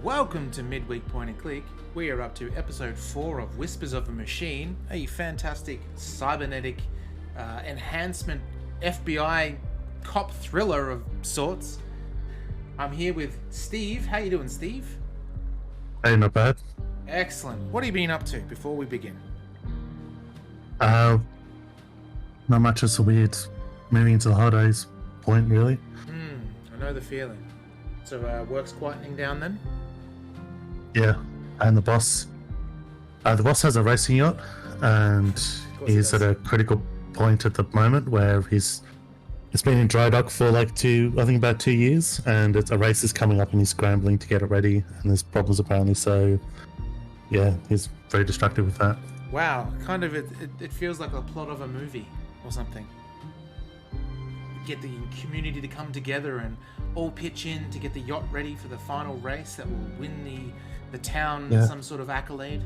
Welcome to Midweek Point and Click. We are up to episode 4 of Whispers of a Machine, a fantastic cybernetic enhancement FBI cop thriller of sorts. I'm here with Steve. How you doing, Steve? Hey, not bad. Excellent. What have you been up to before we begin? Not much. Just a weird moving into the holidays point, really. I know the feeling. So work's quietening down then? Yeah, and the boss has a racing yacht, and he's at a critical point at the moment where it's been in dry dock for about 2 years, and a race is coming up, and he's scrambling to get it ready, and there's problems apparently. So, yeah, he's very destructive with that. Wow, kind of it feels like a plot of a movie or something. Get the community to come together and all pitch in to get the yacht ready for the final race that will win the town some sort of accolade.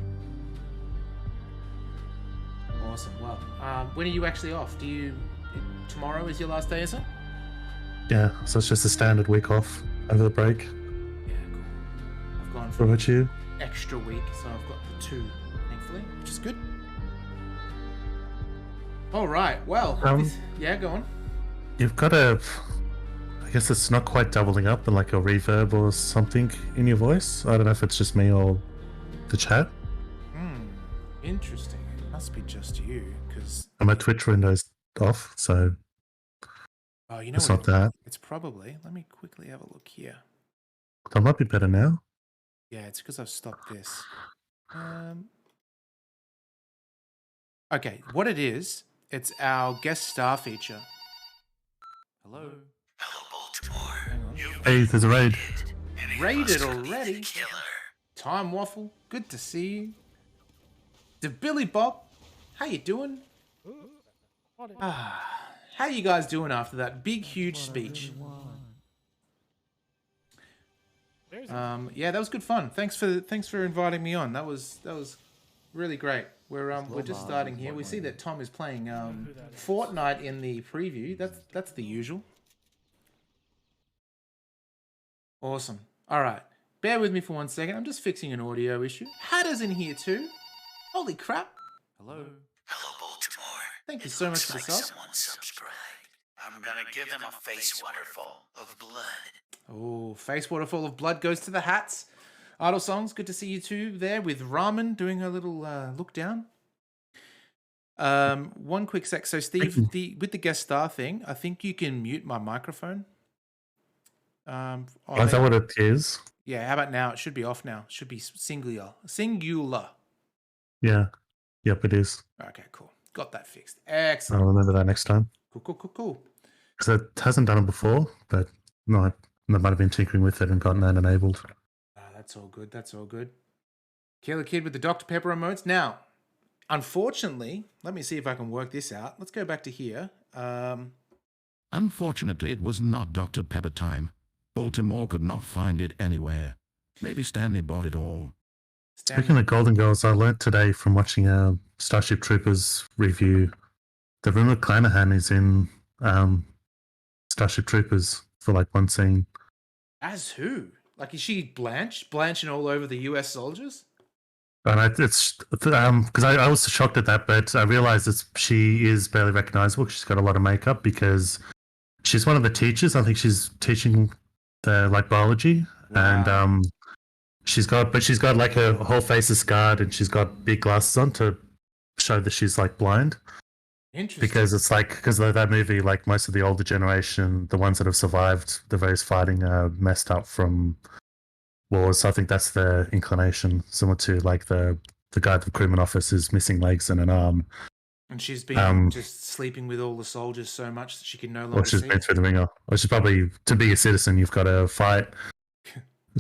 Awesome. Well, when are you actually off? Tomorrow is your last day, is it? Yeah, so it's just a standard week off over the break. Yeah, cool. I've gone What for about you? extra week, so I've got the 2, thankfully, which is good. All right. Well, go on. You've got I guess it's not quite doubling up, but like a reverb or something in your voice. I don't know if it's just me or the chat. Interesting. It must be just you, because... And my Twitch window's off, so Oh, you know it's what? not that. It's probably... Let me quickly have a look here. That might be better now. Yeah, it's because I've stopped this. Okay, what it is, it's our guest star feature. Hello. Hello, Baltimore. Hey, there's a raid. Raided already? Time Waffle, good to see you. To Billy Bob, how you doing? How you guys doing after that big, huge speech? Yeah, that was good fun. Thanks for inviting me on. That was really great. We're just starting here. We see that Tom is playing Fortnite in the preview. That's the usual. Awesome. All right. Bear with me for 1 second. I'm just fixing an audio issue. Hatter's in here too. Holy crap. Hello. Hello, Baltimore. Thank you so much for the sub. Someone subscribed. I'm gonna give them a face waterfall of blood. Oh, face waterfall of blood goes to the hats. Idle Songs, good to see you two there with Ramen doing a little look down. One quick sec. So Steve, with the guest star thing, I think you can mute my microphone. Is that what it is? Yeah, how about now? It should be off now. It should be singular. Yeah. Yep, it is. Okay, cool. Got that fixed. Excellent. I'll remember that next time. Cool. Because it hasn't done it before, but no, I might have been tinkering with it and gotten that enabled. That's all good. Killer Kid with the Dr. Pepper emotes. Now, unfortunately, let me see if I can work this out. Let's go back to here. Unfortunately, it was not Dr. Pepper time. Baltimore could not find it anywhere. Maybe Stanley bought it all. Speaking of Golden Girls, I learnt today from watching a Starship Troopers review that Rimmer Clanahan is in Starship Troopers for like one scene. As who? Like, is she Blanche? Blanching all over the US soldiers? And it's because I was shocked at that, but I realized she is barely recognizable. She's got a lot of makeup because she's one of the teachers. I think she's teaching the biology, and she's got like her whole face is scarred, and she's got big glasses on to show that she's like blind. Interesting. Because it's because of that movie, like most of the older generation, the ones that have survived the various fighting are messed up from wars. So I think that's the inclination, similar to like the guy at the crewman office is missing legs and an arm. And she's been just sleeping with all the soldiers so much that she can no longer she's see. been through the ringer. Or she's probably, to be a citizen, you've got to fight,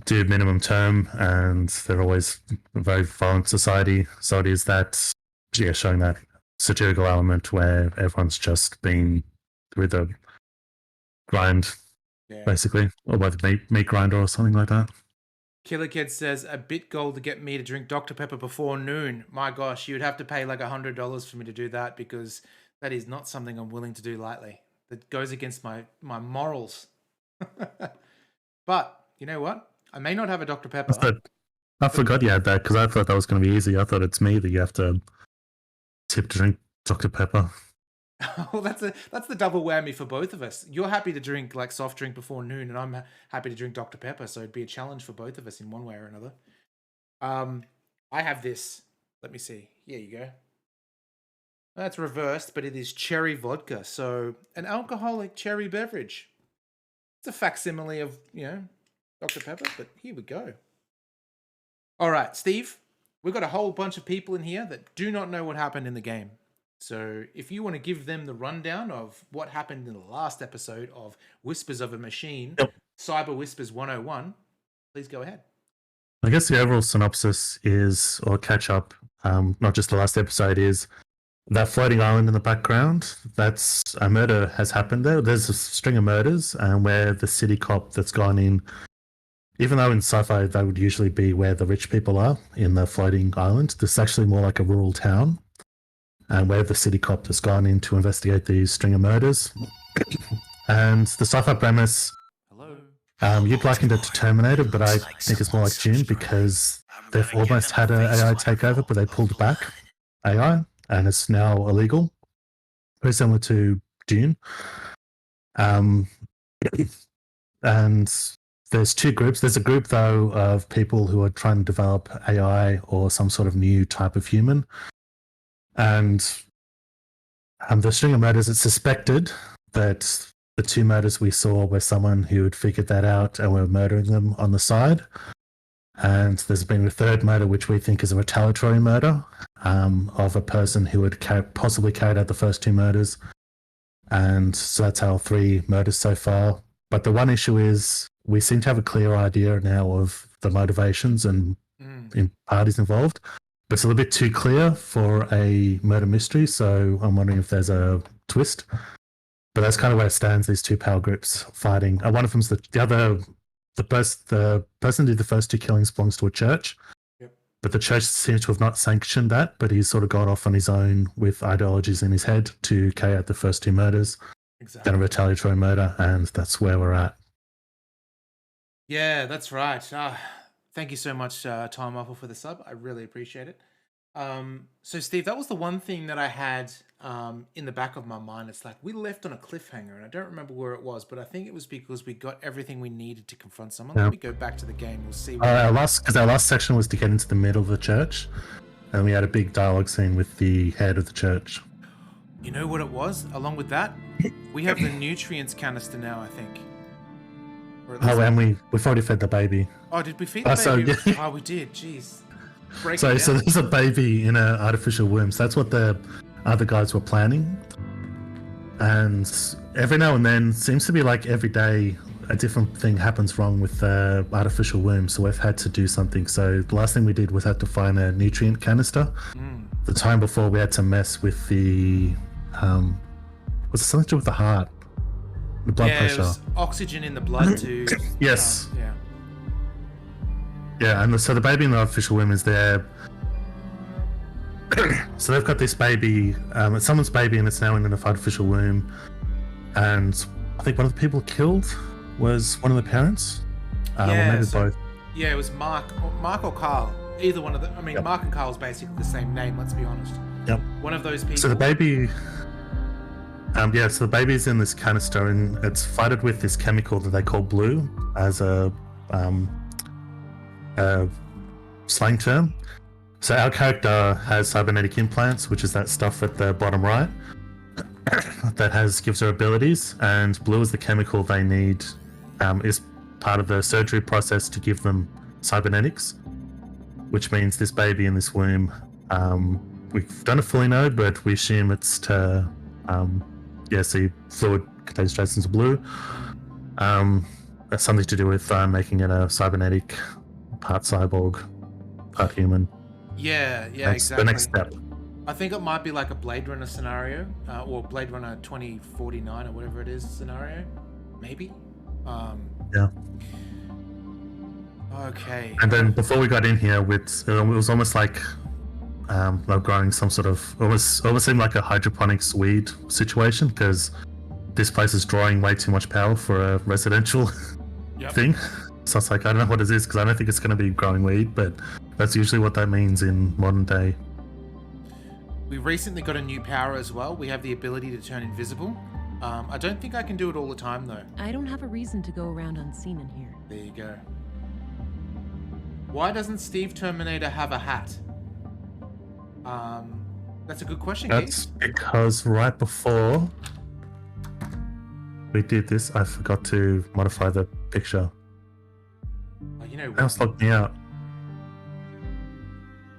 do minimum term, and they're always a very violent society. So it is that, showing that satirical element where everyone's just been through the grind, basically, or by the meat grinder or something like that. Killer Kid says, a bit gold to get me to drink Dr. Pepper before noon. My gosh, you'd have to pay like $100 for me to do that, because that is not something I'm willing to do lightly. That goes against my morals. But you know what? I may not have a Dr. I Pepper. thought I forgot you had that because I thought that was going to be easy. I thought it's me that you have to tip to drink Dr. Pepper. Well, that's the double whammy for both of us. You're happy to drink like soft drink before noon, and I'm happy to drink Dr. Pepper. So it'd be a challenge for both of us in one way or another. I have this. Let me see. Here you go. That's reversed, but it is cherry vodka. So an alcoholic cherry beverage. It's a facsimile of Dr. Pepper, but here we go. All right, Steve. We've got a whole bunch of people in here that do not know what happened in the game. So if you want to give them the rundown of what happened in the last episode of Whispers of a Machine, Cyber Whispers 101, please go ahead. I guess the overall synopsis is, or catch up, not just the last episode, is that floating island in the background. That's a murder has happened there. There's a string of murders, and where the city cop that's gone in, even though in sci-fi that would usually be where the rich people are in the floating island, this is actually more like a rural town. And where the city cop has gone in to investigate these string of murders. And the sci-fi premise, you'd likened it to Terminator, but I think it's more like Dune because they've almost had an AI takeover, but they pulled back AI, and it's now illegal. Very similar to Dune. And there's two groups. There's a group, though, of people who are trying to develop AI or some sort of new type of human. And the string of murders, it's suspected that the two murders we saw were someone who had figured that out and were murdering them on the side. And there's been a third murder, which we think is a retaliatory murder of a person who had possibly carried out the first two murders. And so that's our 3 murders so far. But the one issue is we seem to have a clear idea now of the motivations and parties involved. But it's a little bit too clear for a murder mystery, so I'm wondering if there's a twist. But that's kind of where it stands, these two power groups fighting. One of them's the person who did the first 2 killings belongs to a church. Yep. But the church seems to have not sanctioned that, but he's sort of got off on his own with ideologies in his head to carry out the first 2 murders. Exactly. Then a retaliatory murder, and that's where we're at. Yeah, that's right. Thank you so much, Time Waffle, for the sub. I really appreciate it. So, Steve, that was the one thing that I had in the back of my mind. It's like we left on a cliffhanger, and I don't remember where it was, but I think it was because we got everything we needed to confront someone. Let me go back to the game. We'll see. Our last section was to get into the middle of the church, and we had a big dialogue scene with the head of the church. You know what it was? Along with that, we have the nutrients canister now, I think. And we've already fed the baby. Oh, did we feed the baby? Yeah. Oh, we did. Jeez. So there's a baby in an artificial womb. So that's what the other guys were planning. And every now and then, seems to be like every day, a different thing happens wrong with the artificial womb. So we've had to do something. So the last thing we did was had to find a nutrient canister. The time before, we had to mess with the was it something to do with the heart? The blood pressure. It was oxygen in the blood to... Yes. Yeah, and so the baby in the artificial womb is there. So they've got this baby, it's someone's baby, and it's now in an artificial womb. And I think one of the people killed was one of the parents. Or maybe both. Yeah, it was Mark or Carl. Either one of them. I mean, Mark and Carl's basically the same name, let's be honest. Yep. One of those people. So the baby... so the baby's in this canister, and it's flooded with this chemical that they call blue as a slang term. So our character has cybernetic implants, which is that stuff at the bottom right that gives her abilities, and blue is the chemical they need. Is part of the surgery process to give them cybernetics, which means this baby in this womb, we don't fully know, but we assume it's to see fluid contains traces into blue. That's something to do with making it a cybernetic, part cyborg, part human. Yeah, That's exactly. the next step. I think it might be like a Blade Runner scenario, or Blade Runner 2049 or whatever it is scenario, maybe. Yeah. Okay. And then before we got in here, it was almost like they're growing some sort of almost seemed like a hydroponics weed situation, because this place is drawing way too much power for a residential thing. So it's like, I don't know what it is because I don't think it's going to be growing weed, but that's usually what that means in modern day. We recently got a new power as well. We have the ability to turn invisible. I don't think I can do it all the time though. I don't have a reason to go around unseen in here. There you go. Why doesn't Steve Terminator have a hat? That's a good question, That's Keith. because right before we did this, I forgot to modify the picture. Oh, you know Now it's locked me out.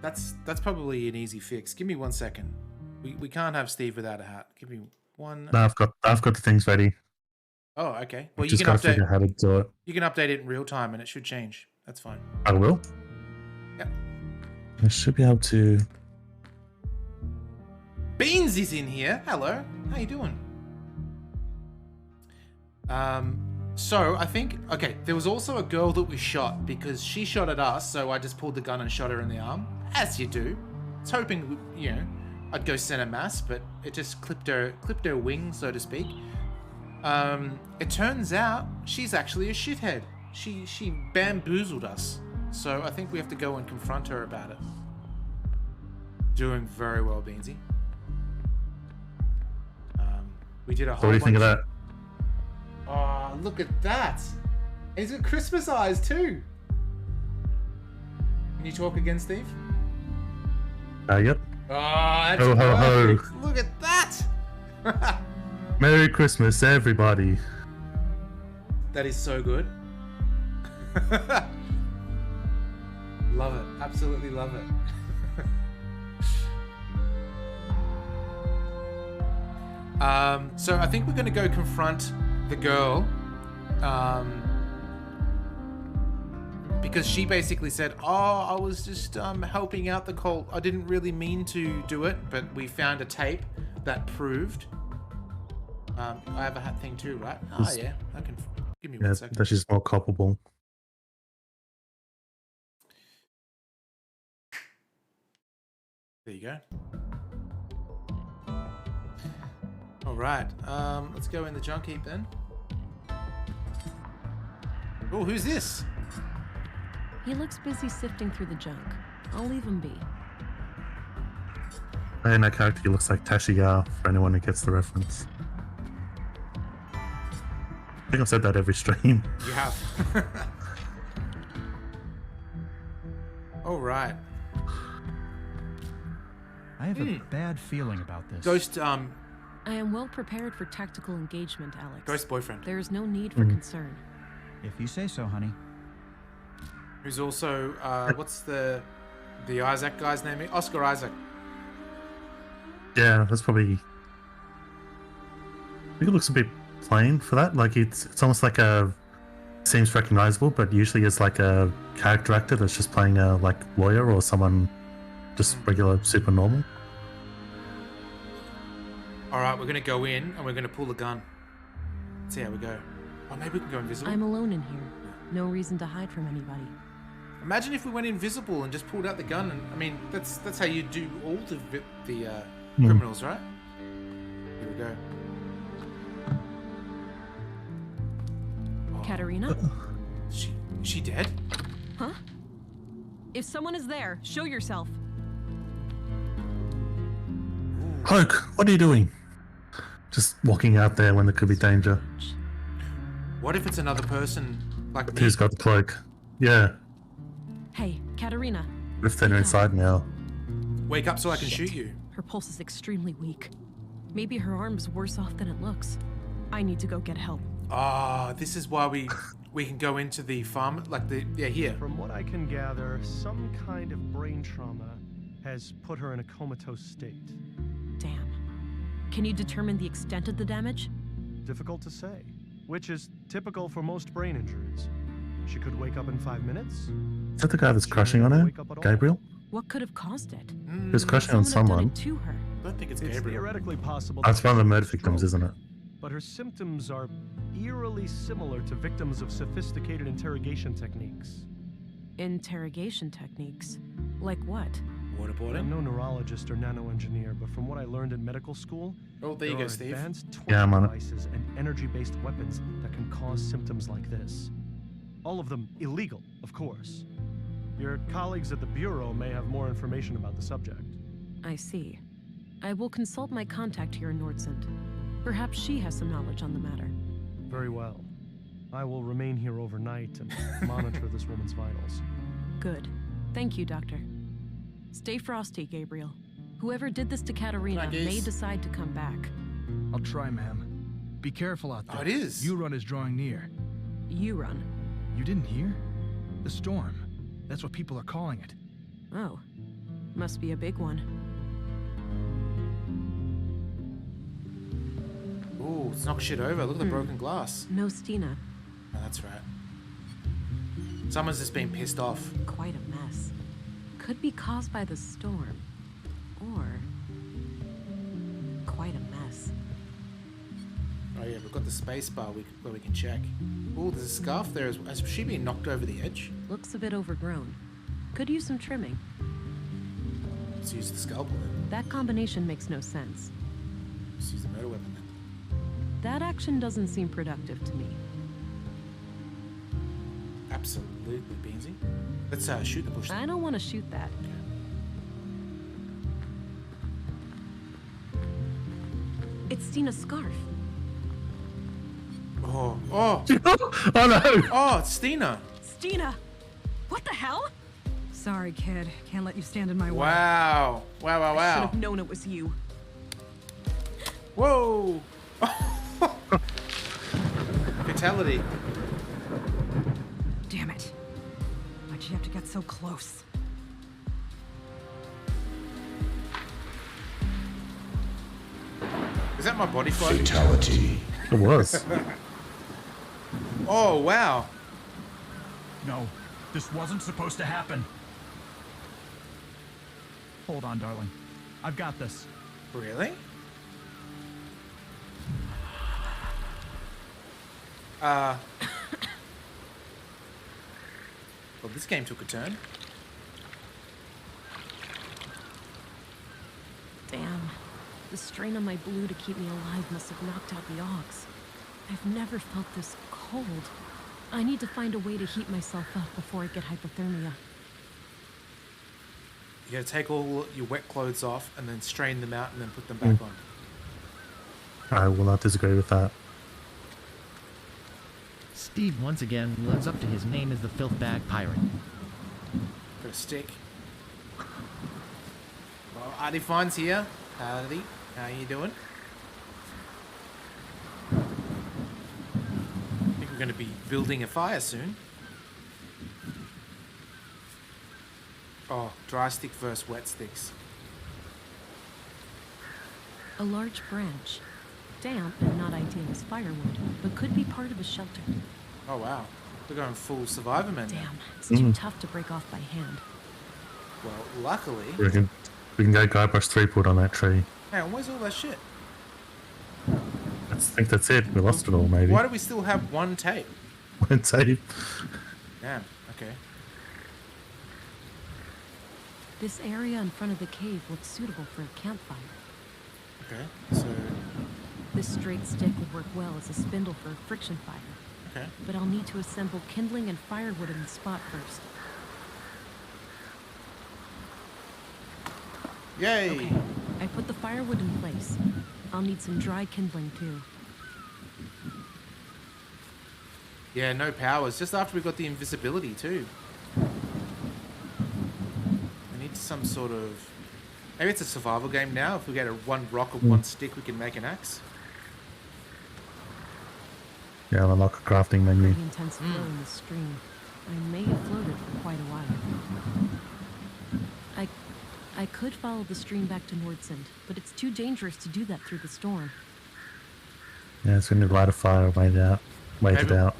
That's probably an easy fix. Give me 1 second. We can't have Steve without a hat. Give me one. No, I've got the things ready. Oh, okay. Well, you Just can gotta figure update. out how to do it. You can update it in real time, and it should change. That's fine. I will. Yep. I should be able to. Beans is in here. Hello. How you doing? So I think, okay, there was also a girl that we shot because she shot at us, so I just pulled the gun and shot her in the arm, as you do. I was hoping, you know, I'd go center mass, but it just clipped her wing, so to speak. It turns out she's actually a shithead. She bamboozled us, so I think we have to go and confront her about it. Doing very well, Beansy. We did a whole What do you think of bunch- that? Oh, look at that! He's got Christmas eyes too. Can you talk again, Steve? Yep. Oh, that's Ho, ho, ho. perfect. Look at that! Merry Christmas, everybody. That is so good. Love it. Absolutely love it. So I think we're going to go confront the girl. Because she basically said, oh, I was just helping out the cult. I didn't really mean to do it, but we found a tape that proved. I have a hat thing too, right? Oh, yeah. I can. Give me Yeah, 1 second. that's just more culpable. There you go. All right. Let's go in the junk heap then. Oh, who's this? He looks busy sifting through the junk. I'll leave him be. And that character looks like Tashiya for anyone who gets the reference. I think I've said that every stream. You have. All right. I have a bad feeling about this. Ghost. I am well prepared for tactical engagement, Alex. Ghost boyfriend. There is no need for concern. If you say so, honey. Who's also what's the Isaac guy's name? Oscar Isaac. Yeah, that's probably. I think it looks a bit plain for that. Like it's almost like a seems recognizable, but usually it's like a character actor that's just playing a like lawyer or someone just regular super normal. All right, we're gonna go in and we're gonna pull the gun. Let's see how we go. Oh, maybe we can go invisible. I'm alone in here. No reason to hide from anybody. Imagine if we went invisible and just pulled out the gun. And I mean, that's how you do all the criminals, right? Here we go. Oh, Katerina? she dead? Huh? If someone is there, show yourself. Cloak, what are you doing? Just walking out there when there could be danger. What if it's another person like me? Who's got the cloak? Yeah. Hey, Katerina. If they're inside now. Wake up so I can shoot you. Her pulse is extremely weak. Maybe her arm's worse off than it looks. I need to go get help. Ah, this is why we can go into the farm, like here. From what I can gather, some kind of brain trauma has put her in a comatose state. Damn. Can you determine the extent of the damage? Difficult to say, which is typical for most brain injuries. She could wake up in 5 minutes. Is that the guy that's crushing on her? Wake up at all. Gabriel? What could have caused it? He was crushing on Someone have done someone. it to her. I don't think it's It's Gabriel. theoretically possible. That's that one of the she murder had a victims, stroke, isn't it? But her symptoms are eerily similar to victims of sophisticated interrogation techniques. Interrogation techniques? Like what? Waterboarding. I'm no neurologist or nanoengineer, but from what I learned in medical school, Oh, there you there go, are Steve. advanced Yeah, I'm on it. devices and energy-based weapons that can cause symptoms like this. All of them illegal, of course. Your colleagues at the Bureau may have more information about the subject. I see. I will consult my contact here in Nordsund. Perhaps she has some knowledge on the matter. Very well. I will remain here overnight and monitor this woman's vitals. Good. Thank you, Doctor. Stay frosty, Gabriel. Whoever did this to Katerina Like may this. decide to come back. I'll try, ma'am. Be careful out there. Oh, it is. Urun is drawing near. You run. You didn't hear? The storm. That's what people are calling it. Oh. Must be a big one. Ooh, it's knocked shit over. Look at the broken glass. No Stina. Oh, that's right. Someone's just been pissed off. Quite a mess. Could be caused by the storm. Or... quite a mess. Oh yeah, we've got the space bar where we can check. Ooh, there's a scarf there. Has she been knocked over the edge? Looks a bit overgrown. Could use some trimming. Let's use the scalpel then. That combination makes no sense. Let's use the murder weapon then. That action doesn't seem productive to me. Absolutely, Beansy. Let's shoot the bush. I don't want to shoot that. It's Stina's scarf. Oh, oh, Oh no! oh, it's Stina. Stina! What the hell? Sorry, kid. Can't let you stand in my way. Wow. Wow, wow, I should wow. have known it was you. Whoa. Fatality. Damn it. Why'd you have to get so close? Is that my body float? Fatality. It was. Oh, wow. No, this wasn't supposed to happen. Hold on, darling. I've got this. Really? Well, this game took a turn. Damn. The strain on my blue to keep me alive must have knocked out the Augs. I've never felt this cold. I need to find a way to heat myself up before I get hypothermia. You gotta take all your wet clothes off and then strain them out and then put them back on. I will not disagree with that. Steve once again lives up to his name as the filth-bag pirate. Got a stick. Well, Artie Fine's here. Howdy. How you doing? I think we're going to be building a fire soon. Oh, dry stick versus wet sticks. A large branch. Damp and not ideal as firewood, but could be part of a shelter. Oh wow, we're going full survivor man now. Damn, it's too tough to break off by hand. Well, luckily. We can go Guybrush 3-foot on that tree. Hang on, where's all that shit? I think that's it. We lost it all, maybe. Why do we still have one tape? One tape. Damn, okay. This area in front of the cave looks suitable for a campfire. Okay, so. This straight stick would work well as a spindle for a friction fire. Okay. But I'll need to assemble kindling and firewood in the spot first. Yay! Okay, I put the firewood in place. I'll need some dry kindling too. Yeah, no powers. Just after we got the invisibility too. We need some sort of... Maybe it's a survival game now. If we get one rock or one stick, we can make an axe. Yeah, I'll unlock a crafting menu. Pretty intense flow in the stream. I may have floated for quite a while. I could follow the stream back to Nordsund, but it's too dangerous to do that through the storm. Yeah, it's going to light a fire, wait it out.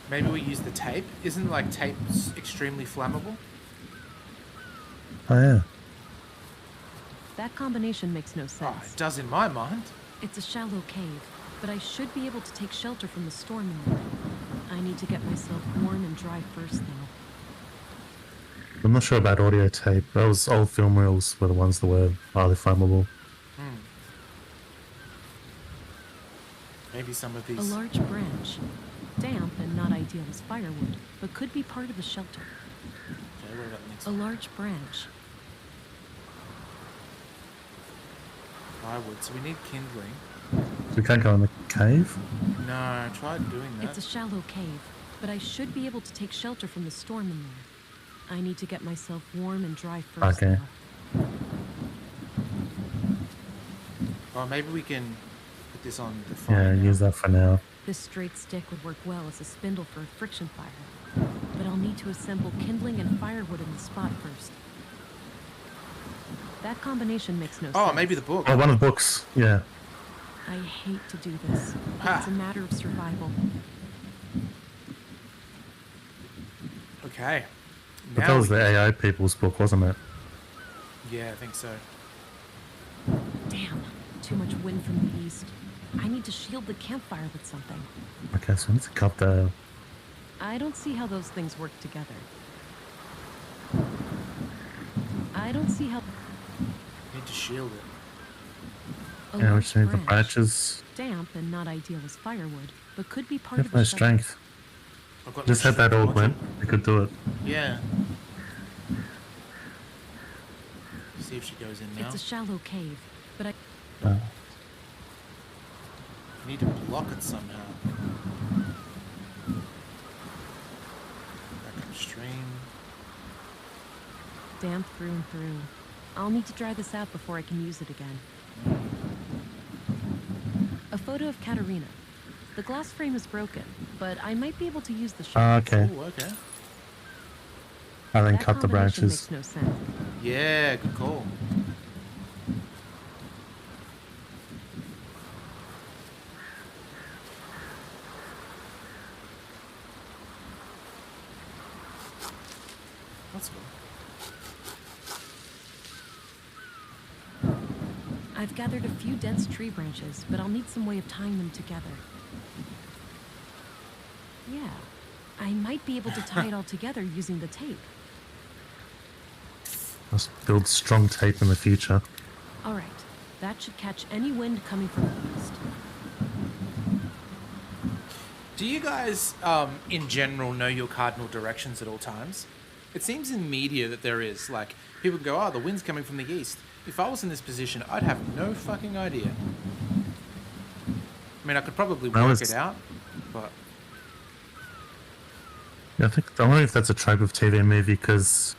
Maybe we use the tape. Isn't like tape extremely flammable? Oh yeah. That combination makes no Oh, sense. it does in my mind. It's a shallow cave, but I should be able to take shelter from the storm in there. I need to get myself warm and dry first, though. I'm not sure about audio tape. Those old film reels were the ones that were highly flammable. Maybe some of A these. large branch. Damp and not ideal as firewood, but could be part of the shelter. Okay, what about the next A one? large branch. Firewood. So we need kindling. So we can't go in the cave? No, I tried doing that. It's a shallow cave, but I should be able to take shelter from the storm in there. I need to get myself warm and dry first. Okay. though. Oh, maybe we can put this on the Yeah, fire. now. use that for now. This straight stick would work well as a spindle for a friction fire, but I'll need to assemble kindling and firewood in the spot first. That combination makes no sense. Oh, maybe the book. Oh, one of the books. Yeah. I hate to do this, but Ah. it's a matter of survival. Okay. But Now that was we- the AI people's book, wasn't it? Yeah, I think so. Damn, too much wind from the east. I need to shield the campfire with something. Okay, so we need to cut the... I don't see how those things work together. I don't see how... Need to shield it. A Yeah, we large just need the branch, branches. damp and not ideal as firewood, but could be We part have of the no shelter. strength. I've got Just no had that shield. old win. We could do it. Yeah. See if she goes in now. It's a shallow cave, but I... Uh, We need to block it somehow. Back upstream. Damp through and through. I'll need to dry this out before I can use it again. A photo of Katerina. The glass frame is broken, but I might be able to use the shot. okay. Oh, okay. And then That cut the combination branches. makes no sense. Yeah, good call. That's cool. I've gathered a few dense tree branches, but I'll need some way of tying them together. Yeah, I might be able to tie it all together using the tape. Let's build strong tape in the future. All right, that should catch any wind coming from the east. Do you guys, in general, know your cardinal directions at all times? It seems in media that there is. Like, people go, oh, the wind's coming from the east. If I was in this position, I'd have no fucking idea. I mean, I could probably Well, work it's- it out, but... Yeah, I wonder if that's a trope of TV and movie because,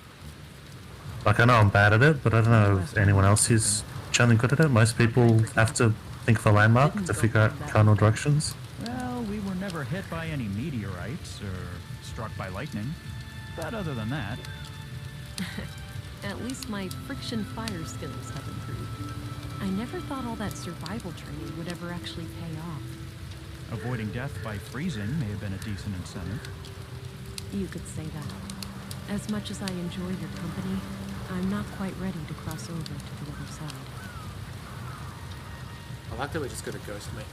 like, I know I'm bad at it, but I don't know if anyone else is generally good at it. Most people have to think of a landmark to figure out cardinal directions. Well, we were never hit by any meteorites or struck by lightning. But other than that, At least my friction fire skills have improved. I never thought all that survival training would ever actually pay off. avoiding death by freezing may have been a decent incentive. You could say that. As much as I enjoy your company, I'm not quite ready to cross over to the other side. I like that we just got a ghost mate.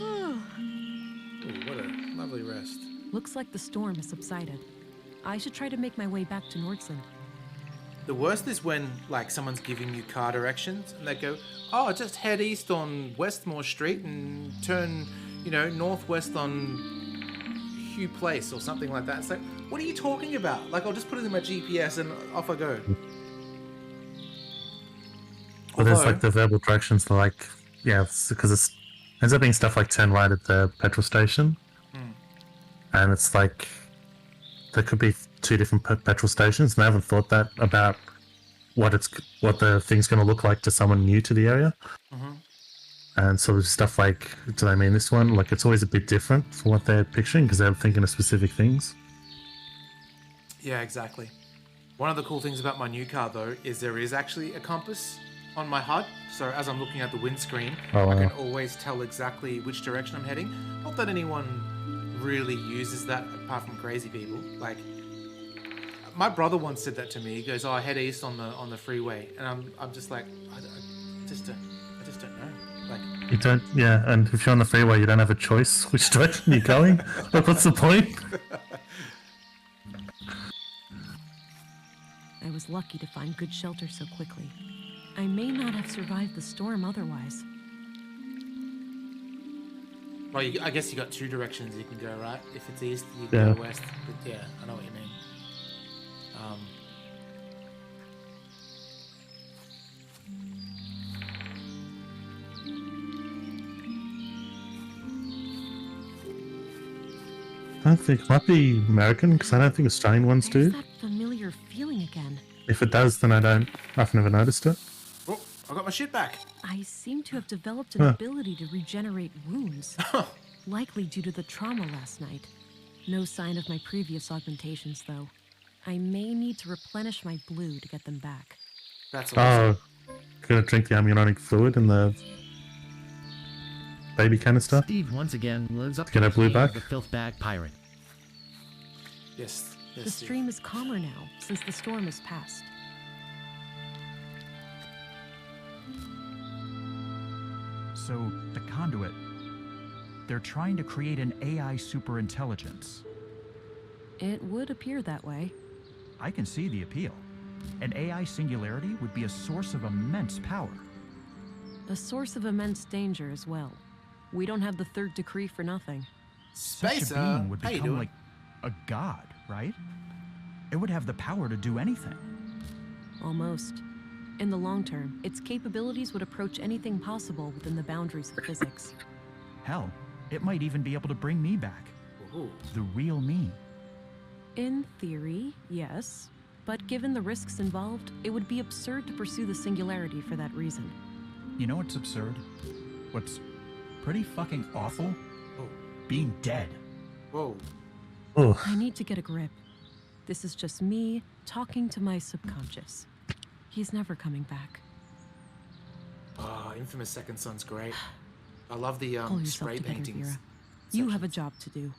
Ooh, what a lovely rest. Looks like the storm has subsided. I should try to make my way back to Nordson. The worst is when, like, someone's giving you car directions and they go, oh, just head east on Westmore Street and turn, you know, northwest on Hugh Place or something like that. It's like, what are you talking about? Like, I'll just put it in my GPS and off I go. But there's Although- like the verbal directions, like, yeah, because it ends up being stuff like turn right at the petrol station. And it's like, there could be two different petrol stations, and I haven't thought that about what the thing's going to look like to someone new to the area. And so there's stuff like, do they mean this one? Like, it's always a bit different for what they're picturing because they're thinking of specific things. Yeah, exactly. One of the cool things about my new car, though, is there is actually a compass on my HUD. So as I'm looking at the windscreen, Oh, I can wow. always tell exactly which direction I'm heading. Not that anyone really uses that apart from crazy people. Like, my brother once said that to me. He goes, "Oh, head east on the freeway," and I'm just like, I just don't know. Like, You don't, yeah, and if you're on the freeway, you don't have a choice which direction you're going. Like, what's the point? I was lucky to find good shelter so quickly. I may not have survived the storm otherwise. Well, I guess you got two directions you can go, right? If it's east, you Yeah. go west. But yeah, I know what you mean. I don't think it might be American because I don't think Australian ones There's do. that familiar feeling again. If it does, then I've never noticed it. Oh, I got my shit back. I seem to have developed an Huh. ability to regenerate wounds, likely due to the trauma last night. No sign of my previous augmentations, though. I may need to replenish my blue to get them back. That's awesome. Oh, gonna drink the amniotic fluid in the baby canister. Steve once again lives up to Get his a blue name back? as the filth bag pirate. Yes. The Yes. stream is calmer now, since the storm has passed. So, the conduit. They're trying to create an AI superintelligence. It would appear that way. I can see the appeal. An AI singularity would be a source of immense power. A source of immense danger as well. We don't have the third decree for nothing. Such Spacer, a being would how you become doing? like a god, right? It would have the power to do anything. Almost. In the long term, its capabilities would approach anything possible within the boundaries of physics. Hell, it might even be able to bring me back. Ooh. The real me. In theory, yes. But given the risks involved, it would be absurd to pursue the singularity for that reason. You know what's absurd? What's pretty fucking awful? Oh. Being dead. Whoa. Oh, I need to get a grip. This is just me talking to my subconscious. He's never coming back. Oh, Infamous Second Son's great. I love the Pull yourself spray together, paintings. Vera. You have a sections. job to do.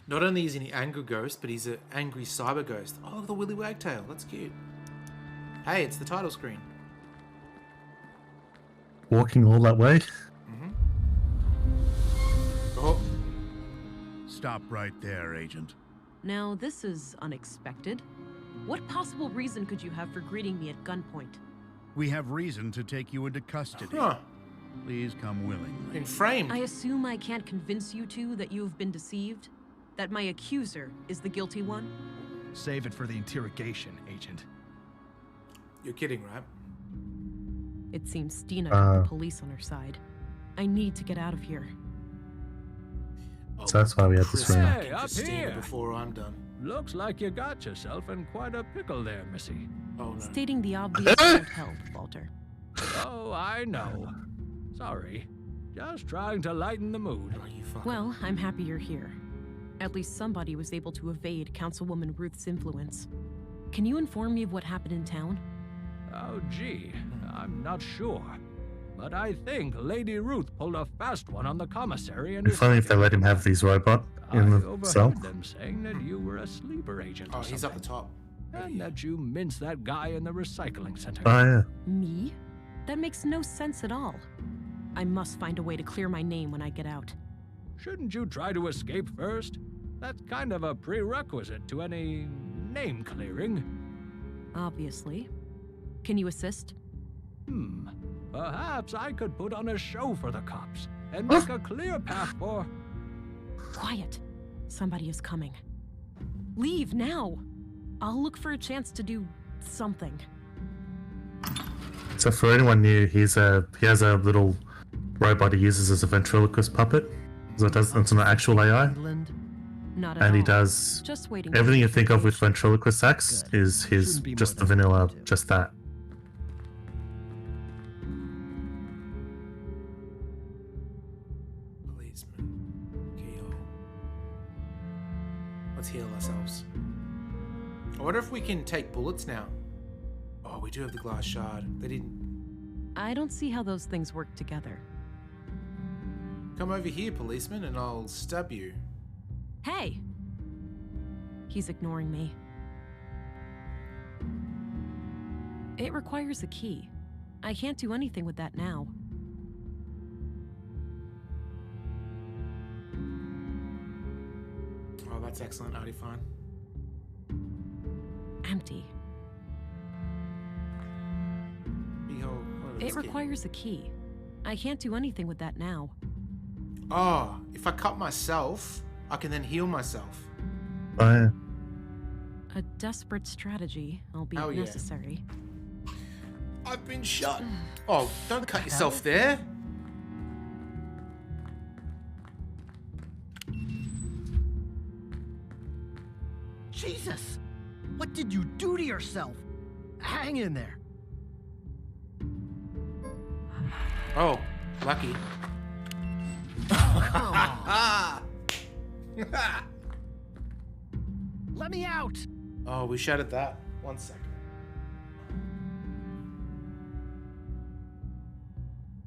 Not only is he an angry ghost, but he's an angry cyber ghost. Oh, look at the Willy Wagtail. That's cute. Hey, it's the title screen. walking all that way. Oh, Stop right there, Agent. Now, this is unexpected. What possible reason could you have for greeting me at gunpoint? We have reason to take you into custody. huh. Please come willingly. Been framed. I assume I can't convince you two that you have been deceived? That my accuser is the guilty one? Save it for the interrogation, Agent. You're kidding, right? It seems Stina got Uh. the police on her side. I need to get out of here. Oh, So that's why we had this Chris room. back Hey, into up Stina here. before I'm done. Looks like you got yourself in quite a pickle there, Missy. Oh no. Stating the obvious won't help, Walter. Oh, I know. Sorry. Just trying to lighten the mood. Oh, you fucking. Well, I'm happy you're here. At least somebody was able to evade Councilwoman Ruth's influence. Can you inform me of what happened in town? Oh, gee. I'm not sure. But I think Lady Ruth pulled a fast one on the commissary and It'd be funny if they let him have these robot I in the overheard cell. them saying that you were a sleeper agent Oh, or he's up the something, top. and that you minced that guy in the recycling center. Oh yeah. Me? That makes no sense at all. I must find a way to clear my name when I get out. Shouldn't you try to escape first? That's kind of a prerequisite to any name clearing. Obviously. Can you assist? Perhaps I could put on a show for the cops and make a clear path for... Quiet. Somebody is coming. Leave now. I'll look for a chance to do something. So for anyone new, he has a little robot he uses as a ventriloquist puppet. So it's an actual AI, England? Not at and he all. does Just waiting. everything you think of with ventriloquist acts Good. is his Shouldn't be just the more than vanilla, two. just that. Policeman. Keyhole. Let's heal ourselves. I wonder if we can take bullets now. Oh, we do have the glass shard. They didn't. I don't see how those things work together. Come over here, policeman, and I'll stab you. Hey! He's ignoring me. It requires a key. I can't do anything with that now. Oh, that's excellent, Artie. Fine. Empty. It requires a key. I can't do anything with that now. Oh, if I cut myself, I can then heal myself. Oh, yeah. A desperate strategy, albeit Hell yeah. necessary. I've been shot. Oh, don't cut yourself there. Jesus! What did you do to yourself? Hang in there. Oh, lucky. Let me out! Oh, we shattered that. 1 second.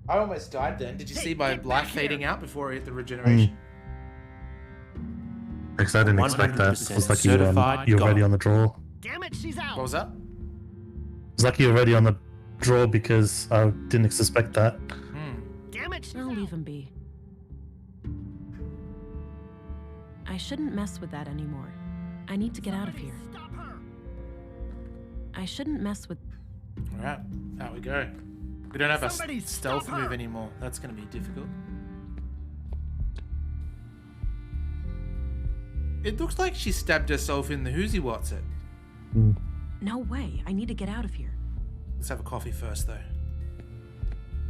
I almost died then. Did you see my life fading out before I hit the regeneration? Because I didn't expect that. It was like you're already on the draw. Damn it, she's out! What was that? It was like you're already on the draw because I didn't suspect that. Damn it, she's I'll out! leave him be. I shouldn't mess with that anymore. I need to get out of here. Stop her! I shouldn't mess with... Alright, out we go. We don't have Somebody a stealth stop her! move anymore. That's going to be difficult. It looks like she stabbed herself in the whoozy what's it. No way. I need to get out of here. Let's have a coffee first, though.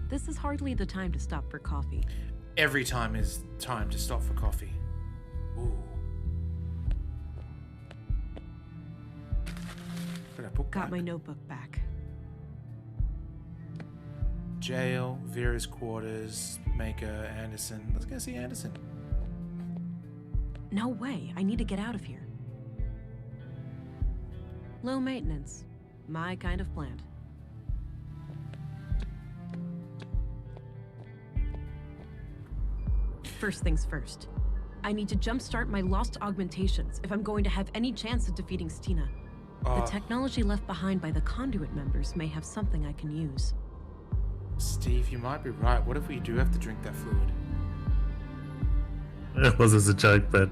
This is hardly the time to stop for coffee. Every time is time to stop for coffee. Ooh. Put that book Got back. my notebook back. Jail, Vera's quarters, Maker, Anderson. Let's go see Anderson. No way. I need to get out of here. Low maintenance. My kind of plant. First things first. I need to jumpstart my lost augmentations if I'm going to have any chance of defeating Stina. The technology left behind by the conduit members may have something I can use. Steve, you might be right. What if we do have to drink that fluid? It was as a joke, but...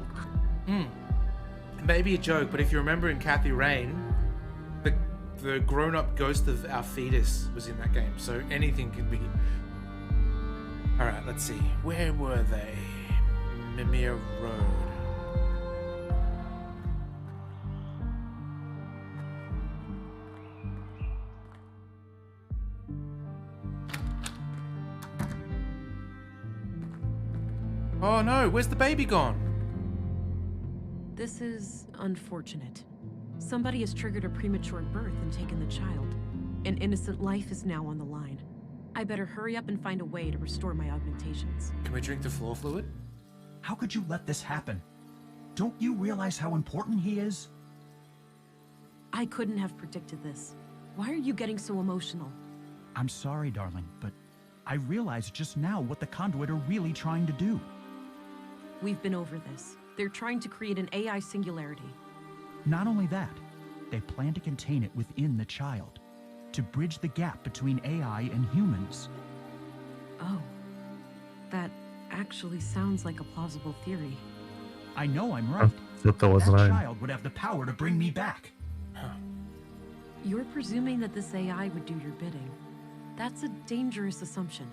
Maybe a joke, but if you remember in Kathy Rain, the grown-up ghost of our fetus was in that game, so anything could be... Alright, let's see. Where were they? Mimir Road. Oh no, where's the baby gone? This is unfortunate. Somebody has triggered a premature birth and taken the child. An innocent life is now on the line. I better hurry up and find a way to restore my augmentations. Can we drink the floor fluid? How could you let this happen? Don't you realize how important he is? I couldn't have predicted this. Why are you getting so emotional? I'm sorry, darling, but I realized just now what the Conduit are really trying to do. We've been over this. They're trying to create an AI singularity. Not only that, they plan to contain it within the child, to bridge the gap between AI and humans. Oh, that actually sounds like a plausible theory. I know I'm right. Thought that was That right. child would have the power to bring me back. You're presuming that this AI would do your bidding. That's a dangerous assumption.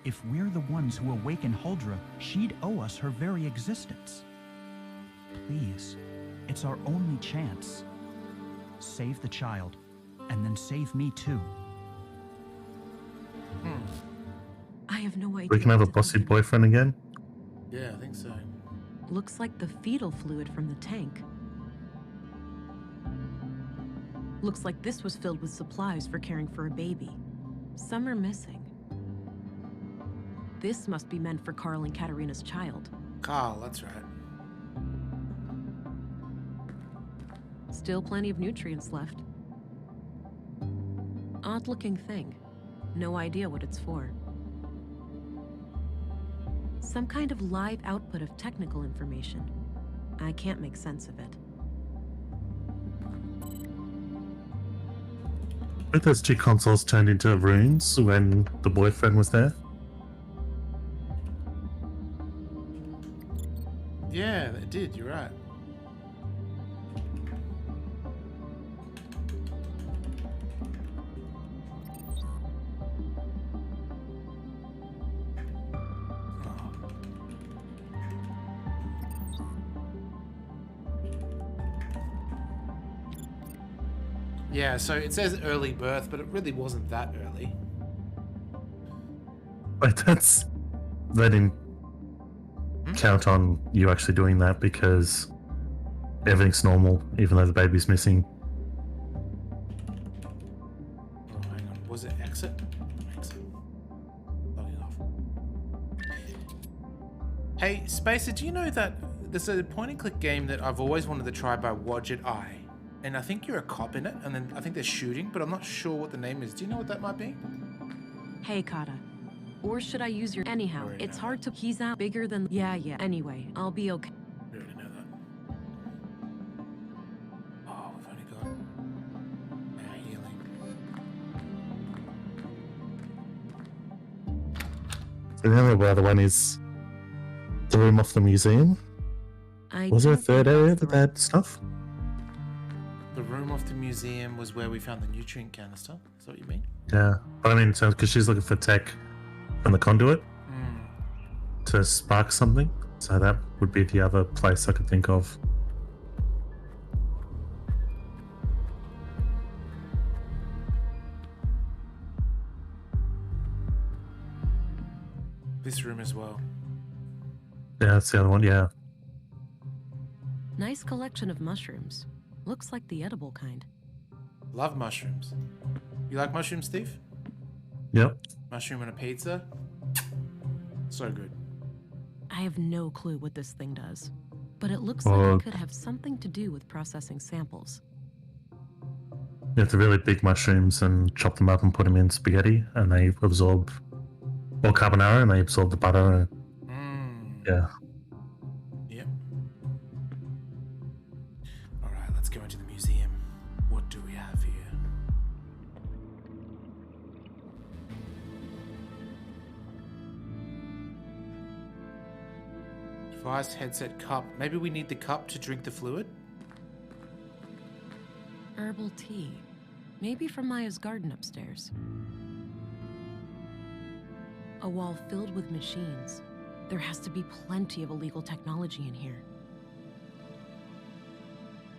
If we're the ones who awaken Huldra, she'd owe us her very existence. Please, it's our only chance. Save the child, and then save me too. I have no idea. We can have a what to bossy do. boyfriend again? Yeah, I think so. Looks like the fetal fluid from the tank. Looks like this was filled with supplies for caring for a baby. Some are missing. This must be meant for Carl and Katarina's child. Carl, that's right. Still plenty of nutrients left. Odd-looking thing. No idea what it's for. Some kind of live output of technical information. I can't make sense of it. Both those two consoles turned into runes when the boyfriend was there. Yeah, it did, you're right. Yeah, so it says early birth, but it really wasn't that early. Wait, they didn't count on you actually doing that because everything's normal, even though the baby's missing. Oh, hang on. Was it exit? Exit. Logging off. Hey, Spacer, do you know that there's a point-and-click game that I've always wanted to try by Wadget Eye? And I think you're a cop in it, and then I think they're shooting, but I'm not sure what the name is. Do you know what that might be? Hey, Kata. Or should I use your... Anyhow, it's hard to... He's out bigger than... Yeah. Anyway, I'll be okay. We already know that. Oh, we've only got... healing. So the only other one is the room off the museum. Was there a third area that had stuff? The room off the museum was where we found the nutrient canister. Is that what you mean? Yeah, but I mean, because she's looking for tech from the conduit to spark something. So that would be the other place I could think of. This room as well. Yeah, that's the other one, yeah. Nice collection of mushrooms. Looks like the edible kind. Love mushrooms. You like mushrooms, Steve? Yep. Mushroom and a pizza? So good. I have no clue what this thing does, but it looks like it could have something to do with processing samples. You have the really big mushrooms and chop them up and put them in spaghetti, and they absorb, or carbonara, and they absorb the butter. Yeah. Yep. All right, let's go into the museum. What do we have here? Device headset cup. Maybe we need the cup to drink the fluid? Herbal tea. Maybe from Maya's garden upstairs. A wall filled with machines. There has to be plenty of illegal technology in here.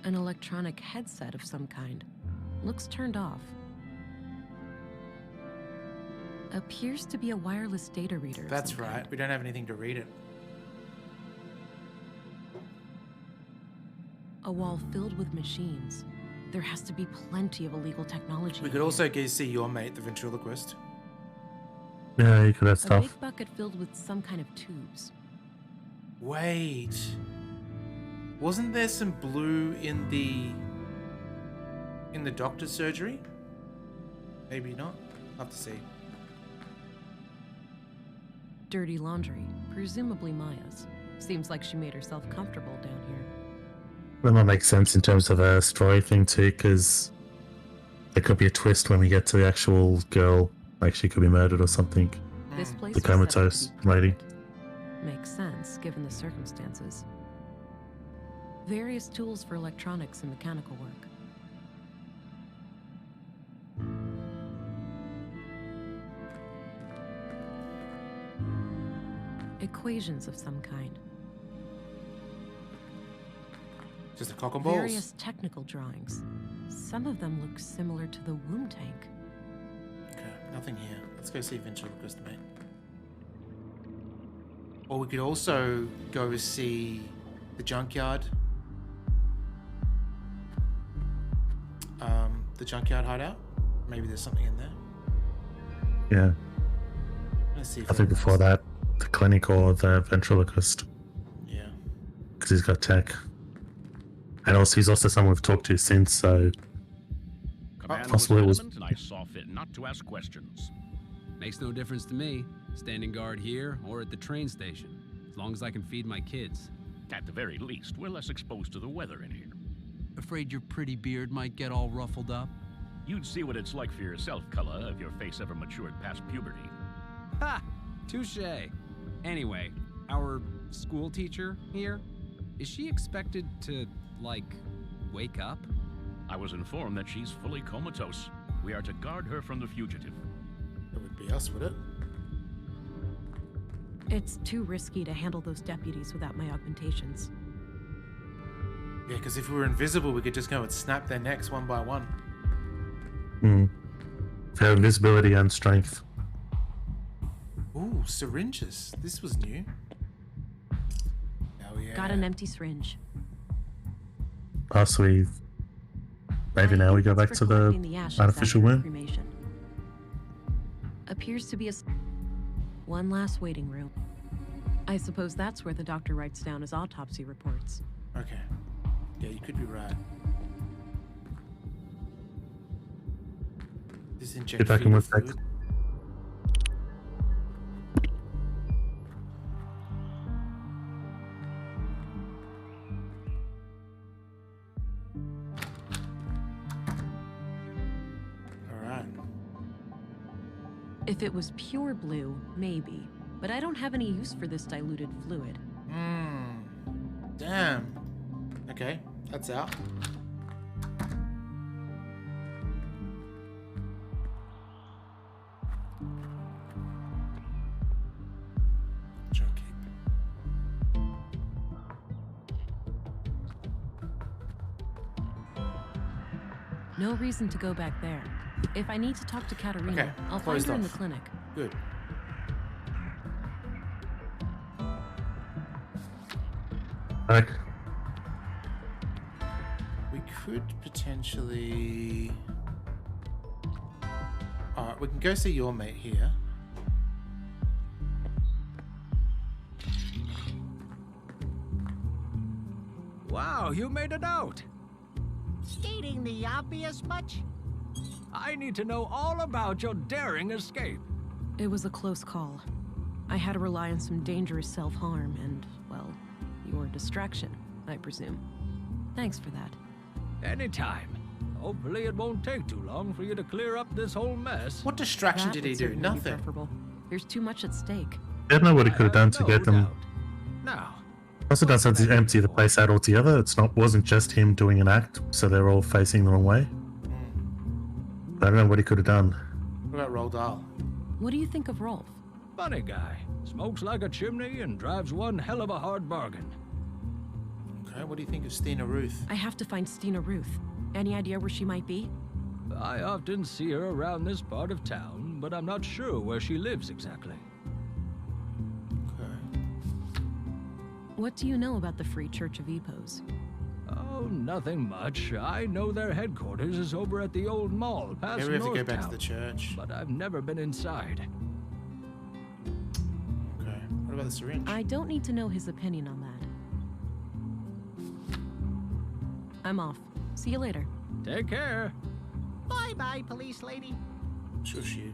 An electronic headset of some kind. Looks turned off. Appears to be a wireless data reader. That's right. We don't have anything to read it. A wall filled with machines. There has to be plenty of illegal technology. We could also go see your mate, the ventriloquist. Yeah, you could have A stuff. big bucket filled with some kind of tubes. Wait. Wasn't there some blue in the doctor's surgery? Maybe not. I'll have to see. Dirty laundry, presumably Maya's. Seems like she made herself comfortable down here. That might make sense in terms of a story thing too, because there could be a twist when we get to the actual girl. Like she could be murdered or something. This place The was set up comatose to be lady. Makes sense, given the circumstances. Various tools for electronics and mechanical work. Equations of some kind. Just a cock and balls. Various technical drawings. Some of them look similar to the womb tank. Okay, nothing here. Let's go see ventriloquist, mate. Or we could also go see the junkyard. The junkyard hideout. Maybe there's something in there. Yeah. Let's see. I think before that, the clinic or the ventriloquist. Yeah. Because he's got tech. And also, he's also someone we've talked to since, so Command possibly it was. and I saw fit not to ask questions. Makes no difference to me, standing guard here or at the train station, as long as I can feed my kids. At the very least, we're less exposed to the weather in here. Afraid your pretty beard might get all ruffled up? You'd see what it's like for yourself, Cullah, if your face ever matured past puberty. Ha! Touche! Anyway, our school teacher here, is she expected to, like, wake up? I was informed that she's fully comatose. We are to guard her from the fugitive. It would be us, would it? It's too risky to handle those deputies without my augmentations. Yeah, because if we were invisible, we could just go and snap their necks one by one. For invisibility and strength. Ooh, syringes. This was new. Oh yeah. Got an empty syringe. Oh, sweet. Maybe now we go back to the artificial wound. Cremation. Appears to be one last waiting room. I suppose that's where the doctor writes down his autopsy reports. Okay. Yeah, you could be right. This inject If I can fluid. back. Alright. If it was pure blue, maybe. But I don't have any use for this diluted fluid. Damn. Okay, that's out. No reason to go back there. If I need to talk to Katerina, Okay, I'll find closed her in the off. clinic. Good. Back. We could potentially... Alright, we can go see your mate here. Wow, you made it out! Stating the obvious much? I need to know all about your daring escape. It was a close call. I had to rely on some dangerous self-harm and, well, your distraction, I presume. Thanks for that. Anytime. Hopefully it won't take too long for you to clear up this whole mess. What distraction That did he would do? certainly be Nothing. preferable. There's too much at stake. I don't know what he could have done to No get them. doubt. Now, Also done something to empty the place out altogether. Wasn't just him doing an act, so they're all facing the wrong way. I don't know what he could have done. What about Roald Dahl? What do you think of Rolf? funny guy. Smokes like a chimney and drives one hell of a hard bargain. Okay, what do you think of Stina Ruth? I have to find Stina Ruth. Any idea where she might be? I often see her around this part of town, but I'm not sure where she lives exactly. What do you know about the Free Church of Epos? Oh, nothing much. I know their headquarters is over at the old mall past Maybe we have to go back to Northtown, the church. but I've never been inside. Okay, what about the syringe? I don't need to know his opinion on that. I'm off. See you later. Take care. Bye-bye, police lady. Shush you.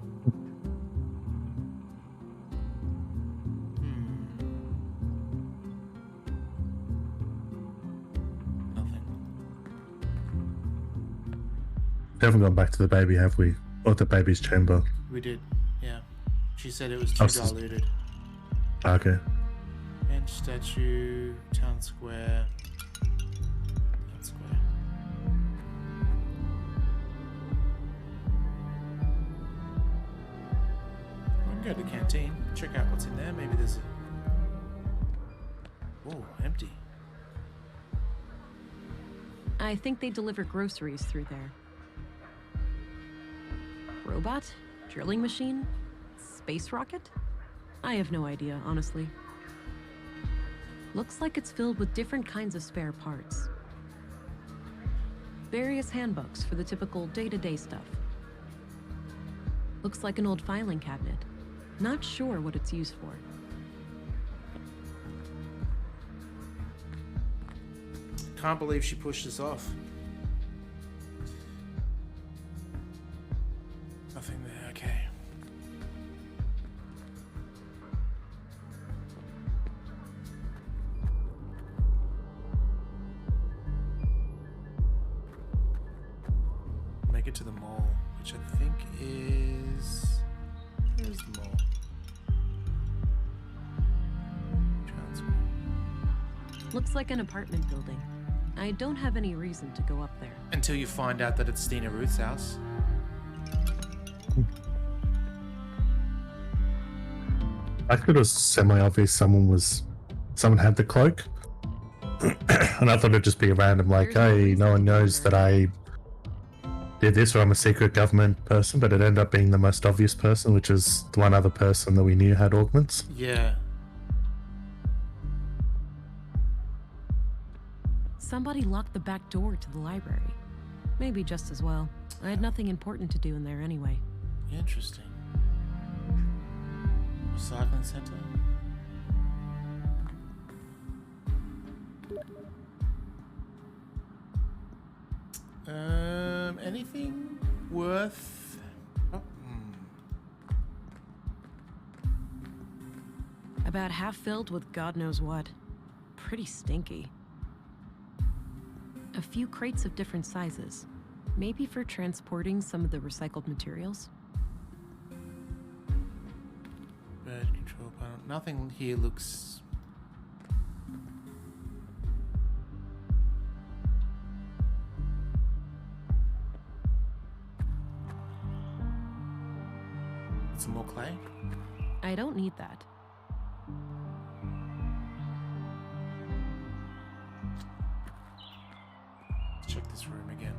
We haven't gone back to the baby, have we? Or the baby's chamber. We did, yeah. She said it was too diluted. Okay. Bench, statue, town square. Town square. We can go to the canteen, check out what's in there. Maybe there's a... Oh, empty. I think they deliver groceries through there. Robot? Drilling machine? Space rocket? I have no idea, honestly. Looks like it's filled with different kinds of spare parts. Various handbooks for the typical day-to-day stuff. Looks like an old filing cabinet. Not sure what it's used for. Can't believe she pushed us off. Nothing there, okay. Make it to the mall, which I think is... Where's the mall? Transport. Looks like an apartment building. I don't have any reason to go up there. Until you find out that it's Stina Ruth's house. I thought it was semi-obvious someone had the cloak. And I thought it'd just be a random like, hey, no one knows that I do this or I'm a secret government person, but it ended up being the most obvious person, which is the one other person that we knew had augments. Yeah. Somebody locked the back door to the library. Maybe just as well. I had nothing important to do in there anyway. Interesting. Recycling center. Anything worth? Oh, About half filled with God knows what. Pretty stinky. A few crates of different sizes. Maybe for transporting some of the recycled materials. Bird control panel. Nothing here looks... Some more clay? I don't need that. Let's check this room again.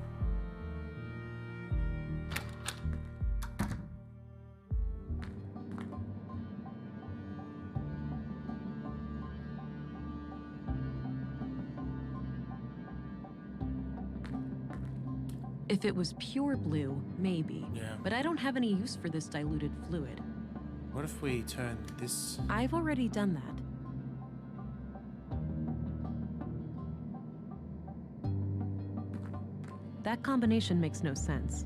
If it was pure blue, maybe. Yeah. But I don't have any use for this diluted fluid. What if we turn this... I've already done that. That combination makes no sense.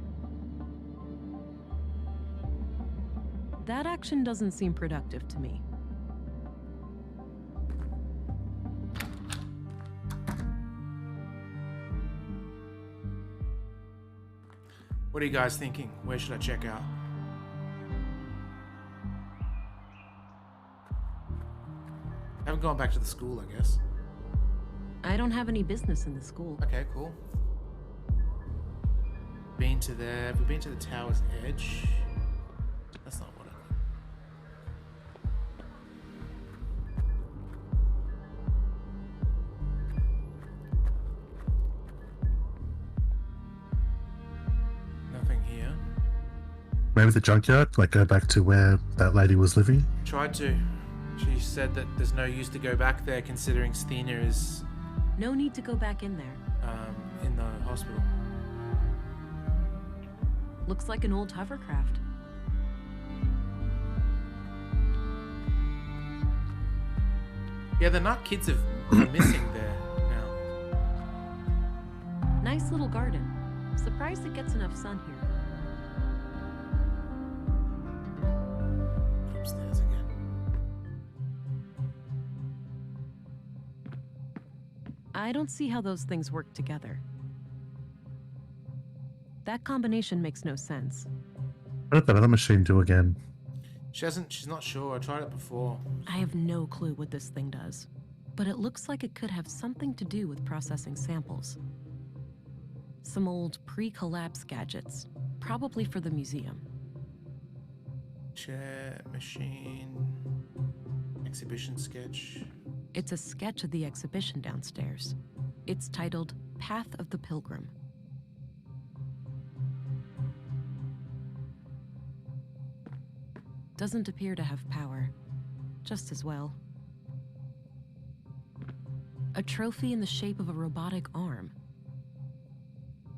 That action doesn't seem productive to me. What are you guys thinking? Where should I check out? Haven't gone back to the school, I guess. I don't have any business in the school. Okay, cool. Been to there. Have we been to the tower's edge? That's not what Nothing here. Maybe the junkyard, like go back to where that lady was living. Tried to. She said that there's no use to go back there considering Stina is No need to go back in there. in the hospital. Looks like an old hovercraft. Yeah, the Nut kids are missing there now. Nice little garden. Surprised it gets enough sun here. Upstairs again. I don't see how those things work together. That combination makes no sense. What did that other machine do again? She's not sure. I tried it before. I have no clue what this thing does, but it looks like it could have something to do with processing samples. Some old pre-collapse gadgets, probably for the museum. Chair, machine, exhibition sketch. It's a sketch of the exhibition downstairs. It's titled Path of the Pilgrim. Doesn't appear to have power. Just as well. A trophy in the shape of a robotic arm.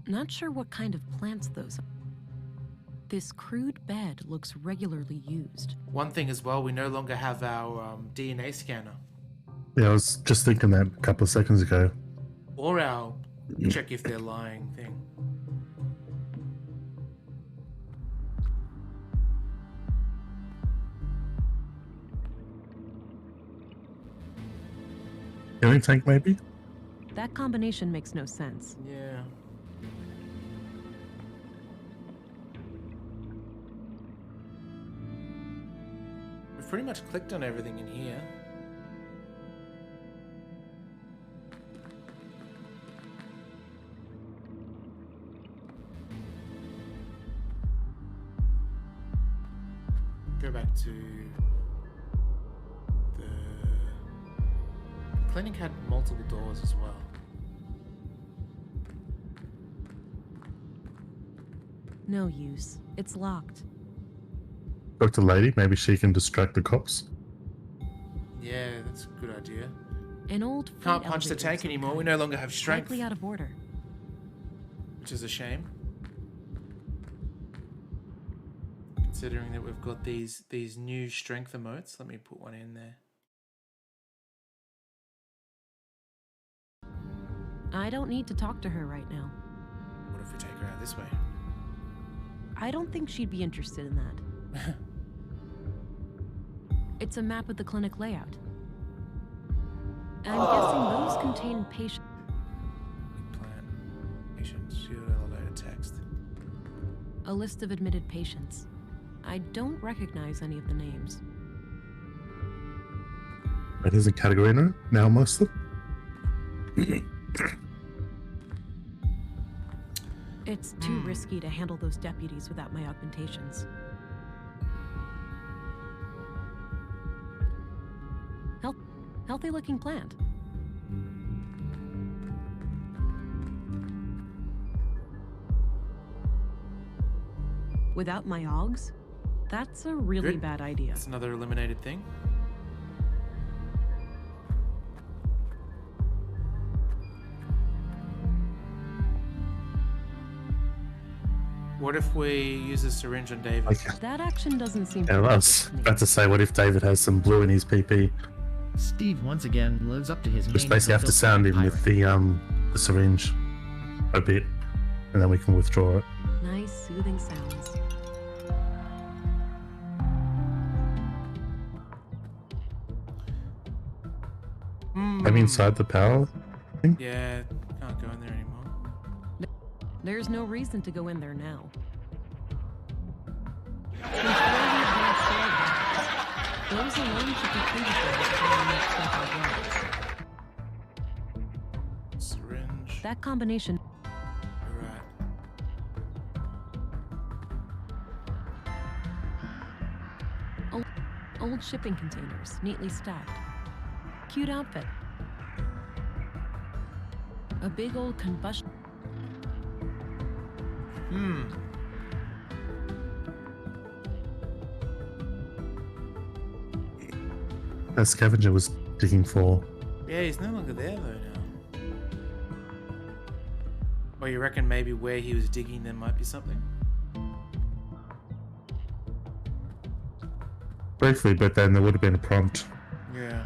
Not sure what kind of plants those are. This crude bed looks regularly used. One thing as well, we no longer have our DNA scanner. Yeah, I was just thinking that a couple of seconds ago. Or our check if they're lying thing. Healing tank, maybe? That combination makes no sense. Yeah. We've pretty much clicked on everything in here. Go back to the clinic had multiple doors as well. No use. It's locked. Talk to the lady. Maybe she can distract the cops. Yeah, that's a good idea. An old Can't freight punch the elevator of tank some anymore. We kind. no longer have strength, Likely out of order. which is a shame. Considering that we've got these new strength emotes, let me put one in there. I don't need to talk to her right now. What if we take her out this way? I don't think she'd be interested in that. It's a map of the clinic layout. I'm guessing those contain patient. Plan. Patient shield elevator text. A list of admitted patients. I don't recognize any of the names. It is a category now, most of them. It's too risky to handle those deputies without my augmentations. Healthy looking plant. Without my augs? That's a really bad idea. That's another eliminated thing. What if we use a syringe on David? Okay. That action doesn't seem Yeah, I was about to say, what if David has some blue in his PP? Steve once again lives up to his Just name. basically have to sound him with the syringe a bit, and then we can withdraw it. Nice soothing sounds. I'm inside the power thing. Yeah, can't go in there anymore. There's no reason to go in there now. Those alone should be treated for Syringe. that combination. Alright. Old shipping containers, neatly stacked. Cute outfit. A big old combustion. That scavenger was digging for. Yeah, he's no longer there though now. Or you reckon maybe where he was digging there might be something? Briefly, but then there would have been a prompt. Yeah.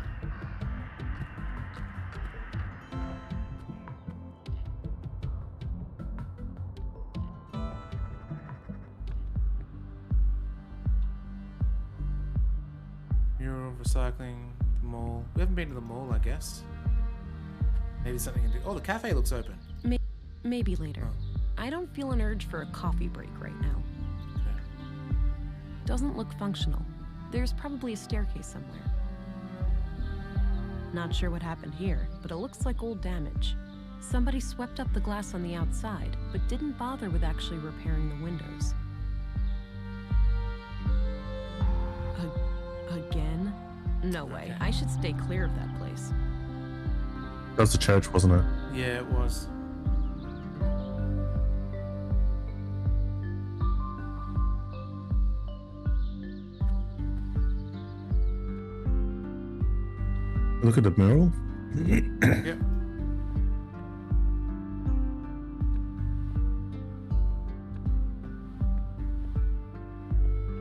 Mural recycling, the mall. We haven't been to the mall, I guess. Maybe something in the... Oh, the cafe looks open. Maybe later. Oh. I don't feel an urge for a coffee break right now. Okay. Doesn't look functional. There's probably a staircase somewhere. Not sure what happened here, but it looks like old damage. Somebody swept up the glass on the outside, but didn't bother with actually repairing the windows. Again? No way. I should stay clear of that place. That was the church, wasn't it? Yeah, it was. Look at the mural. Yep.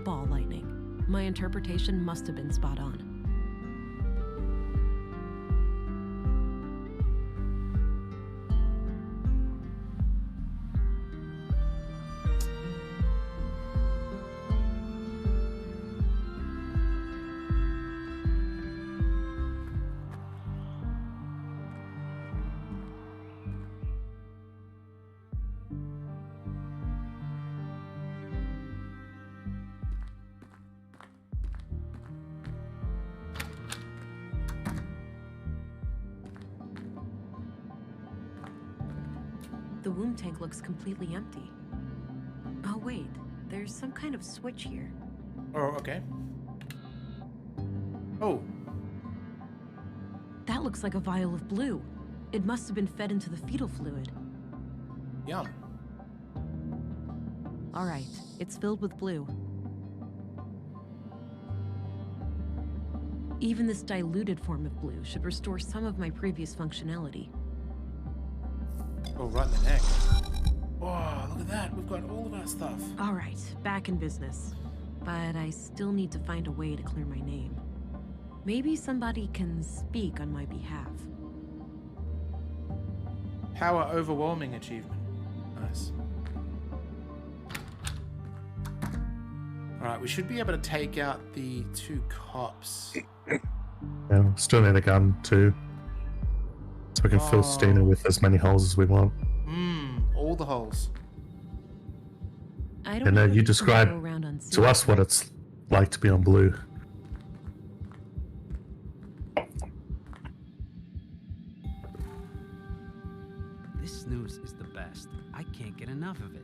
Ball lightning. My interpretation must have been spot on. The womb tank looks completely empty. Oh wait, there's some kind of switch here. Oh, okay. Oh. That looks like a vial of blue. It must have been fed into the fetal fluid. Yum. All right, it's filled with blue. Even this diluted form of blue should restore some of my previous functionality. Oh, right in the neck. Oh, look at that. We've got all of our stuff. All right, back in business. But I still need to find a way to clear my name. Maybe somebody can speak on my behalf. Power overwhelming achievement. Nice. Alright, we should be able to take out the 2 cops. Yeah, still need a gun too. So we can fill Stina with as many holes as we want. All the holes. I don't You describe to us what it's like to be on blue. This snooze is the best. I can't get enough of it.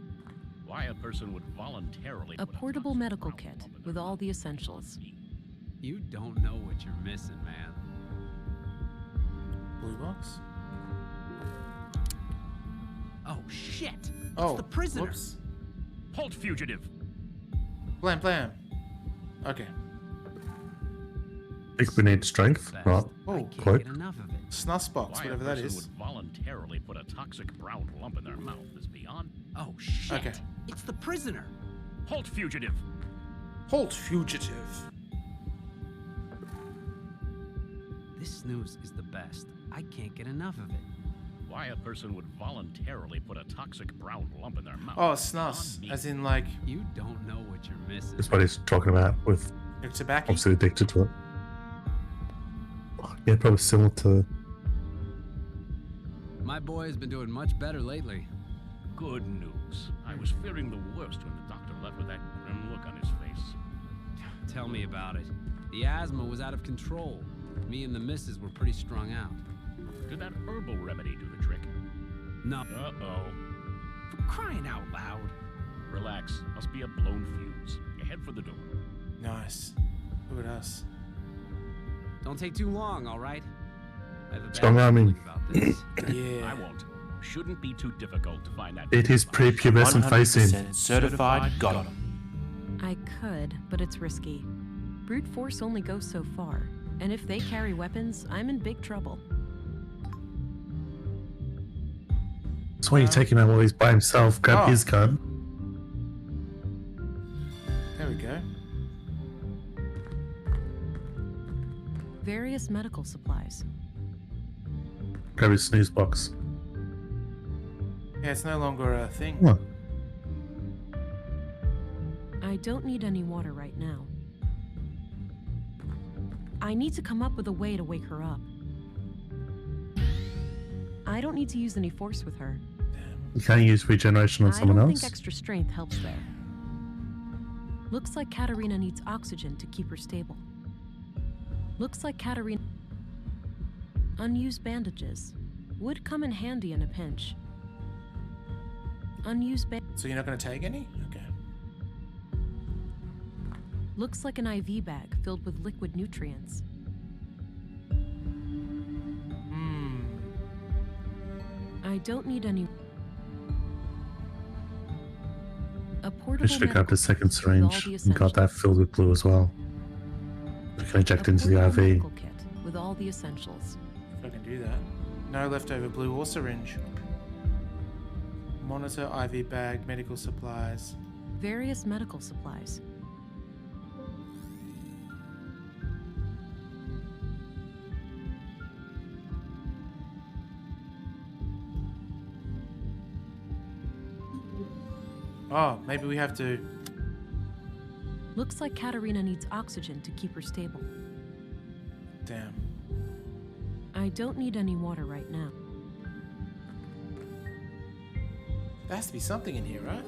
Why a person would voluntarily A portable medical kit with all the essentials. You don't know what you're missing, man. Blue box? Oh, shit! Oh, It's the prisoner! whoops. Halt, fugitive! Blam, blam. Okay. I think we need strength, right? Oh, Cloak. Snus box, Why a whatever that person is. would voluntarily put a toxic brown lump in their mouth is beyond. Oh, shit! Okay. It's the prisoner! Halt, fugitive! Halt, fugitive. This snooze is the best. I can't get enough of it. Why a person would voluntarily put a toxic brown lump in their mouth. Oh, snus. As in, like... You don't know what you're missing. That's what he's talking about with tobacco. obviously addicted to it. Yeah, probably similar to... My boy has been doing much better lately. Good news. I was fearing the worst when the doctor left with that grim look on his face. Tell me about it. The asthma was out of control. Me and the missus were pretty strung out. Did that herbal remedy do the trick? No. Uh-oh. For crying out loud. Relax. Must be a blown fuse. You head for the door. Nice. Look at us. Don't take too long, all right? I have a bad Strong arming. feeling about this. Yeah. I won't. Shouldn't be too difficult to find that. It is prepubescent face in. 100% certified, got him. I could, but it's risky. Brute force only goes so far, and if they carry weapons, I'm in big trouble. That's why you take him out while he's by himself, grab his gun. There we go. Various medical supplies. Grab his snooze box. Yeah, it's no longer a thing. What? I don't need any water right now. I need to come up with a way to wake her up. I don't need to use any force with her. You can't use regeneration on someone I don't else? think extra strength helps there. Looks like Katarina needs oxygen to keep her stable. Looks like Katarina... Unused bandages. Would come in handy in a pinch. Unused So you're not going to take any? Okay. Looks like an IV bag filled with liquid nutrients. I don't need any... A I portable should have grabbed a second medical kit with all syringe the and got that filled with blue as well. We can eject into the portable IV. medical kit with all the essentials. If I can do that. No leftover blue or syringe. Monitor, IV bag, medical supplies. Various medical supplies. Oh, maybe we have to... Looks like Katarina needs oxygen to keep her stable. Damn. I don't need any water right now. There has to be something in here, right?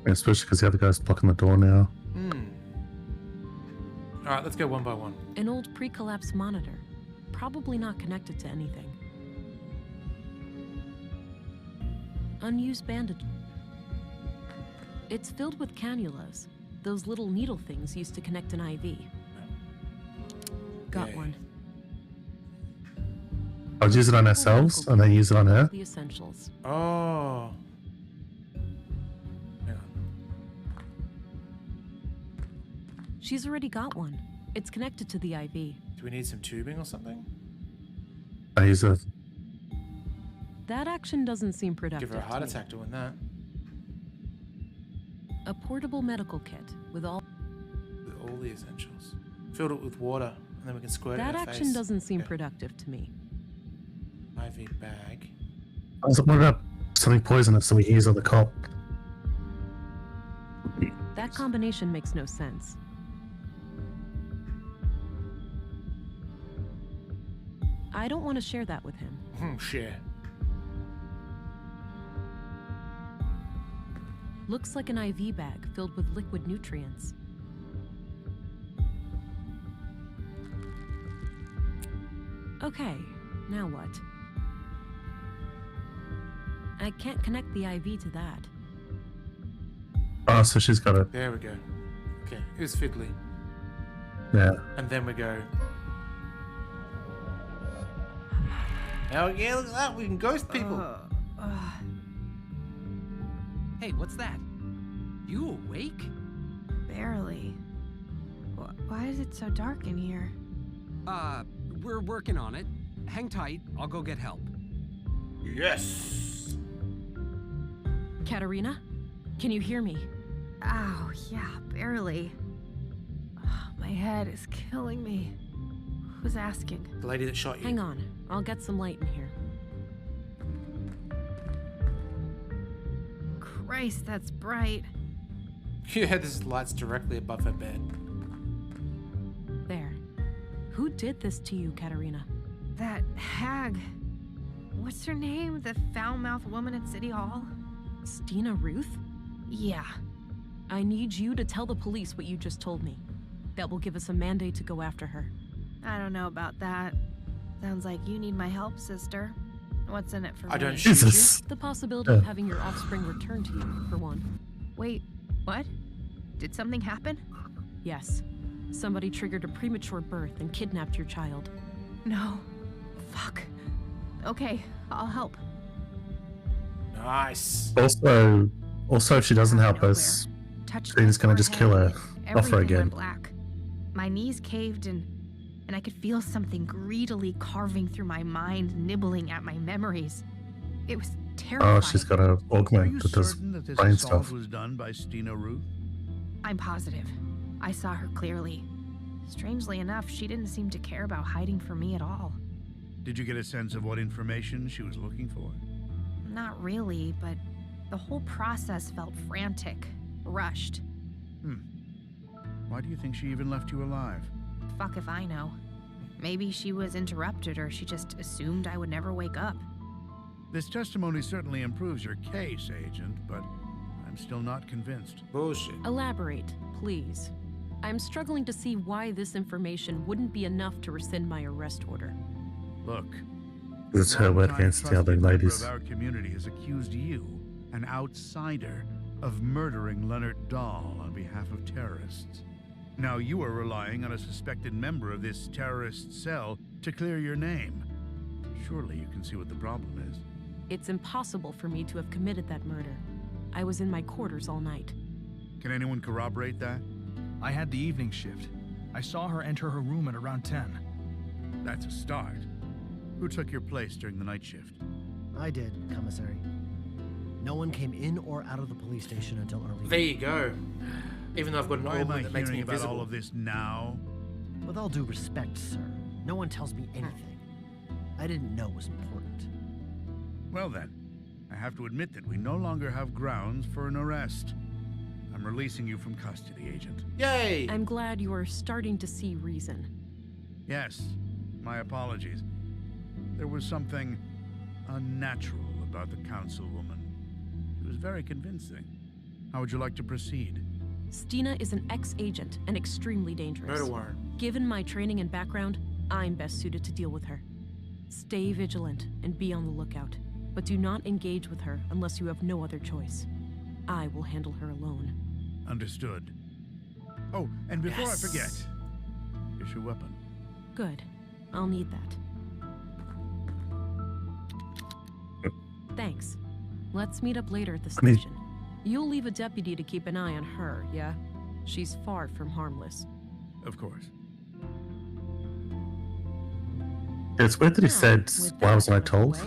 Yeah, especially because the other guy's blocking the door now. Alright, let's go one by one. An old pre-collapse monitor. Probably not connected to anything. Unused bandage. It's filled with cannulas. Those little needle things used to connect an IV. Got one. I'll use it on ourselves and then use it on her. The essentials. Oh. She's already got one. It's connected to the IV. Do we need some tubing or something? I use a. That action doesn't seem productive. Give her a heart to me. attack doing that. A portable medical kit with all The essentials. Filled it with water, and then we can squirt it in That her action face. doesn't seem productive to me. IV bag. I was like, what about something poisonous that we use on the cop? That combination makes no sense. I don't want to share that with him. Share. Looks like an IV bag filled with liquid nutrients. Okay, now what? I can't connect the IV to that. Oh, so she's got it. There we go. Okay, it was fiddly. Yeah. And then we go. Oh yeah, look at that. We can ghost people. Hey, what's that? You awake? Barely. Why is it so dark in here? We're working on it. Hang tight, I'll go get help. Yes! Katerina? Can you hear me? Ow, yeah, barely. My head is killing me. Who's asking? The lady that shot you. Hang on, I'll get some light in here. Christ, that's bright. Yeah, this lights directly above her bed. There. Who did this to you, Katerina? That hag. What's her name? The foul-mouthed woman at City Hall? Stina Ruth? Yeah. I need you to tell the police what you just told me. That will give us a mandate to go after her. I don't know about that. Sounds like you need my help, sister. What's in it for me? I don't shoot you. The possibility of having your offspring returned to you, for one. Wait, what? Did something happen? Yes. Somebody triggered a premature birth and kidnapped your child. No. Fuck. Okay, I'll help. Nice. Also, if she doesn't help us, Trina's gonna just kill her off her Everything again. went black. My knees caved and I could feel something greedily carving through my mind, nibbling at my memories. It was terrifying. Oh, she's got an Are you augment that does certain that this brain assault stuff. was done by Stina Ruth? I'm positive. I saw her clearly. Strangely enough, she didn't seem to care about hiding from me at all. Did you get a sense of what information she was looking for? Not really, but the whole process felt frantic, rushed. Why do you think she even left you alive? Fuck if I know. Maybe she was interrupted or she just assumed I would never wake up. This testimony certainly improves your case, Agent, but I'm still not convinced. Bullshit. Elaborate, please. I'm struggling to see why this information wouldn't be enough to rescind my arrest order. Look, It's her word against the other trusted member ladies. of our community has accused you, an outsider, of murdering Leonard Dahl on behalf of terrorists. Now you are relying on a suspected member of this terrorist cell to clear your name. Surely you can see what the problem is. It's impossible for me to have committed that murder. I was in my quarters all night. Can anyone corroborate that? I had the evening shift. I saw her enter her room at around 10. That's a start. Who took your place during the night shift? I did, Commissary. No one came in or out of the police station until early. There you go. Even though I've got an Why am I augment that makes me hearing about invisible. all of this now? With all due respect, sir, no one tells me anything. I didn't know was important. Well then, I have to admit that we no longer have grounds for an arrest. I'm releasing you from custody, Agent. Yay! I'm glad you are starting to see reason. Yes, my apologies. There was something unnatural about the councilwoman. She was very convincing. How would you like to proceed? Stina is an ex-agent and extremely dangerous. Murder warrant. Given my training and background, I'm best suited to deal with her. Stay vigilant and be on the lookout, but do not engage with her unless you have no other choice. I will handle her alone. Understood. Oh, and before Yes. I forget, here's your weapon. Good. I'll need that. Thanks. Let's meet up later at the I mean- station. You'll leave a deputy to keep an eye on her, yeah? She's far from harmless. of course. It's weird that he said, why wasn't I told?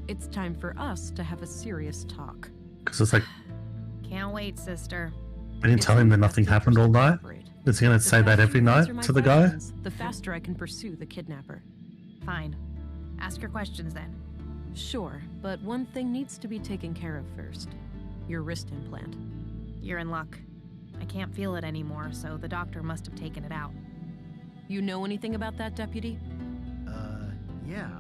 It's time for us to have a serious talk. Because it's like, Can't wait, sister. we didn't tell him that nothing happened all night. Is he going to say that every night to the guy? The faster I can pursue the kidnapper. Fine. Ask your questions then. Sure, but one thing needs to be taken care of first. Your wrist implant. You're in luck. I can't feel it anymore, so the doctor must have taken it out. You know anything about that, Deputy? Yeah.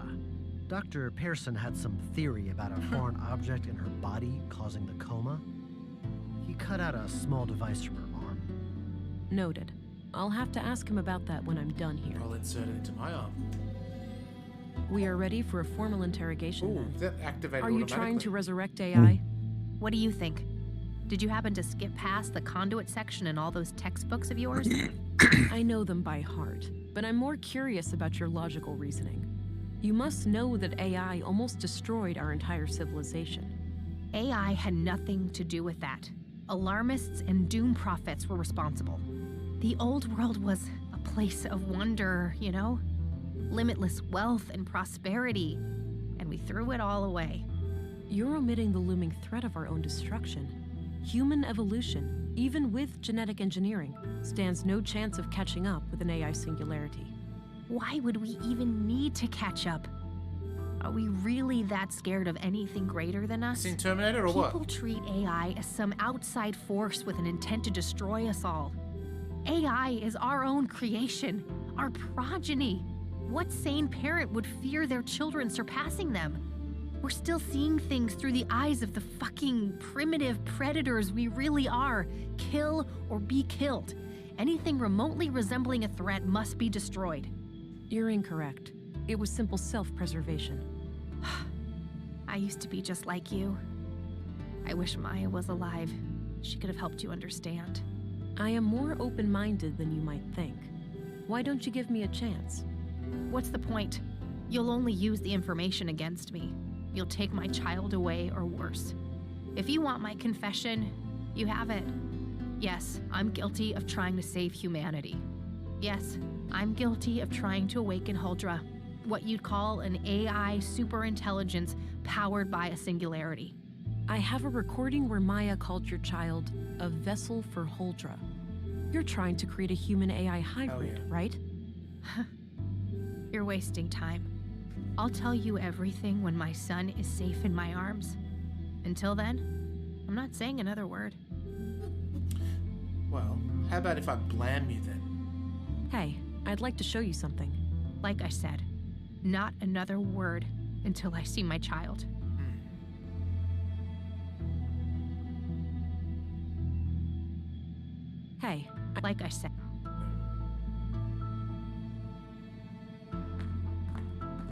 Dr. Pearson had some theory about a foreign object in her body causing the coma. He cut out a small device from her arm. Noted. I'll have to ask him about that when I'm done here. I'll insert it into my arm. We are ready for a formal interrogation. Ooh, that activated Are you automatically. trying to resurrect AI? What do you think? Did you happen to skip past the conduit section in all those textbooks of yours? I know them by heart, but I'm more curious about your logical reasoning. You must know that AI almost destroyed our entire civilization. AI had nothing to do with that. Alarmists and doom prophets were responsible. The old world was a place of wonder, you know? Limitless wealth and prosperity, and we threw it all away. You're omitting the looming threat of our own destruction. Human evolution, even with genetic engineering, stands no chance of catching up with an AI singularity. Why would we even need to catch up? Are we really that scared of anything greater than us? Seen Terminator or what? People treat AI as some outside force with an intent to destroy us all. AI is our own creation, our progeny. What sane parent would fear their children surpassing them? We're still seeing things through the eyes of the fucking primitive predators we really are. Kill or be killed. Anything remotely resembling a threat must be destroyed. You're incorrect. It was simple self-preservation. I used to be just like you. I wish Maya was alive. She could have helped you understand. I am more open-minded than you might think. Why don't you give me a chance? What's the point? You'll only use the information against me. You'll take my child away or worse. If you want my confession, you have it. Yes, I'm guilty of trying to save humanity. Yes, I'm guilty of trying to awaken Huldra, what you'd call an AI superintelligence powered by a singularity. I have a recording where Maya called your child a vessel for Huldra. You're trying to create a human-AI hybrid, right? You're wasting time. I'll tell you everything when my son is safe in my arms. Until then, I'm not saying another word. Well, how about if I blam you then? Hey, I'd like to show you something. Like I said, not another word until I see my child. Hey, like I said.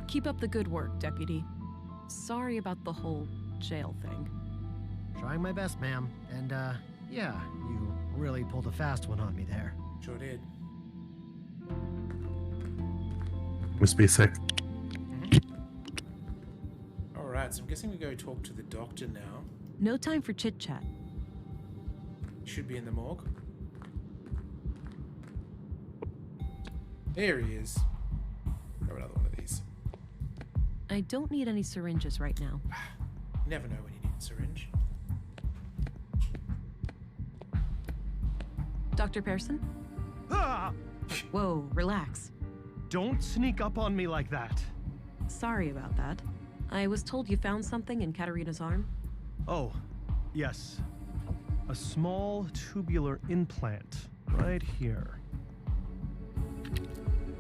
Keep up the good work, Deputy. Sorry about the whole jail thing. Trying my best, ma'am. And, yeah, you really pulled a fast one on me there. Sure did. Must be a sec. Alright, so I'm guessing we go talk to the doctor now. No time for chit-chat. Should be in the morgue. There he is. Grab another one of these. I don't need any syringes right now. You never know when you need a syringe. Dr. Pearson? Ah! Whoa, relax. Don't sneak up on me like that. Sorry about that. I was told you found something in Katarina's arm. Oh, yes. A small tubular implant right here.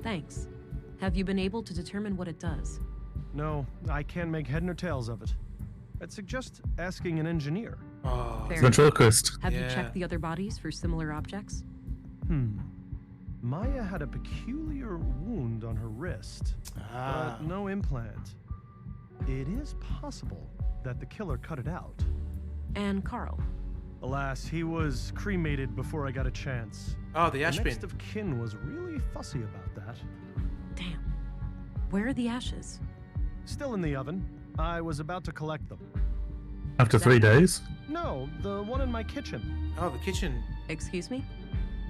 Thanks. Have you been able to determine what it does? No, I can't make head nor tails of it. I'd suggest asking an engineer. Oh, ventriloquist. Have you checked the other bodies for similar objects? Maya had a peculiar wound on her wrist, but no implant. It is possible that the killer cut it out. And Carl? Alas, he was cremated before I got a chance. Oh, the ash bin. Next of kin was really fussy about that. Damn. Where are the ashes? Still in the oven. I was about to collect them. After 3 days? No, the one in my kitchen. Oh, the kitchen. Excuse me?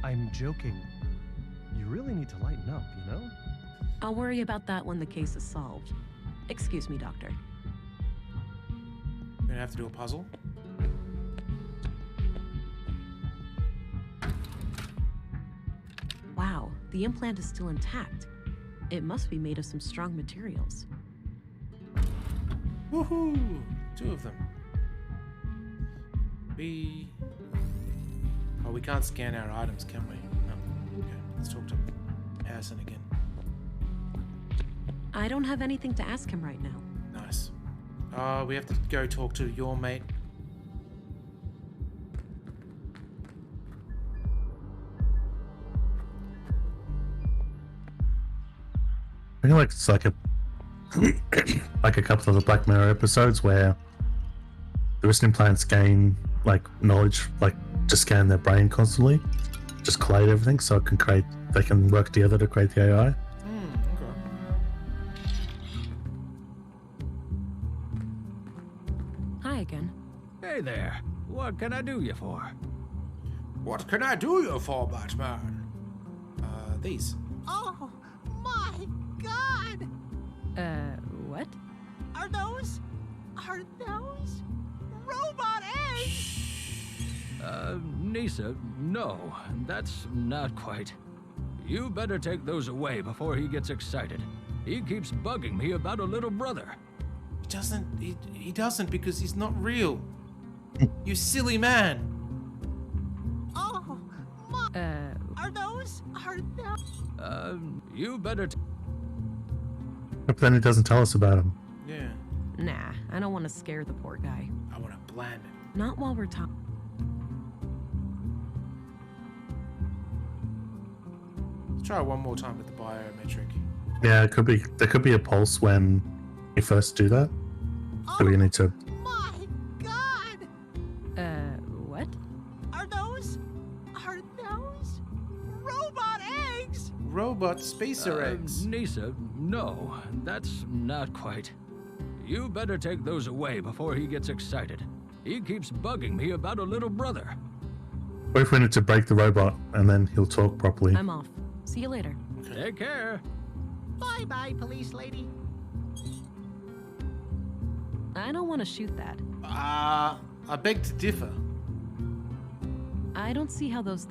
I'm joking. You You really need to lighten up, you know? I'll worry about that when the case is solved. Excuse me, Doctor. We're gonna have to do a puzzle. Wow, the implant is still intact. It must be made of some strong materials. Woohoo! 2 of them. Oh, we can't scan our items, can we? No. Okay, let's talk to Harrison again. I don't have anything to ask him right now. Nice. We have to go talk to your mate. I feel like it's like a like a couple of the Black Mirror episodes where the wrist implants gain like knowledge, like to scan their brain constantly, just collate everything so it can create. They can work together to create the AI. Okay. Hi again. Hey there. What can I do you for? What can I do you for, Batman? These. Oh my god! What? Are those robot eggs? Nisa, no, that's not quite. You better take those away before he gets excited. He keeps bugging me about a little brother. He doesn't because he's not real. You silly man. Oh, are those? You better But then he doesn't tell us about him. Yeah. Nah, I don't want to scare the poor guy. I want to bland him. Not while we're talking. Let's try one more time with the biometric. Yeah, it could be. There could be a pulse when you first do that. So we need to. My god! What? Are those robot eggs? Robot spacer eggs. Nisa, no, that's not quite. You better take those away before he gets excited. He keeps bugging me about a little brother. What if we need to break the robot and then he'll talk properly? I'm off. See you later. Take care. Bye-bye, police lady. I don't want to shoot that. I beg to differ. I don't see how those.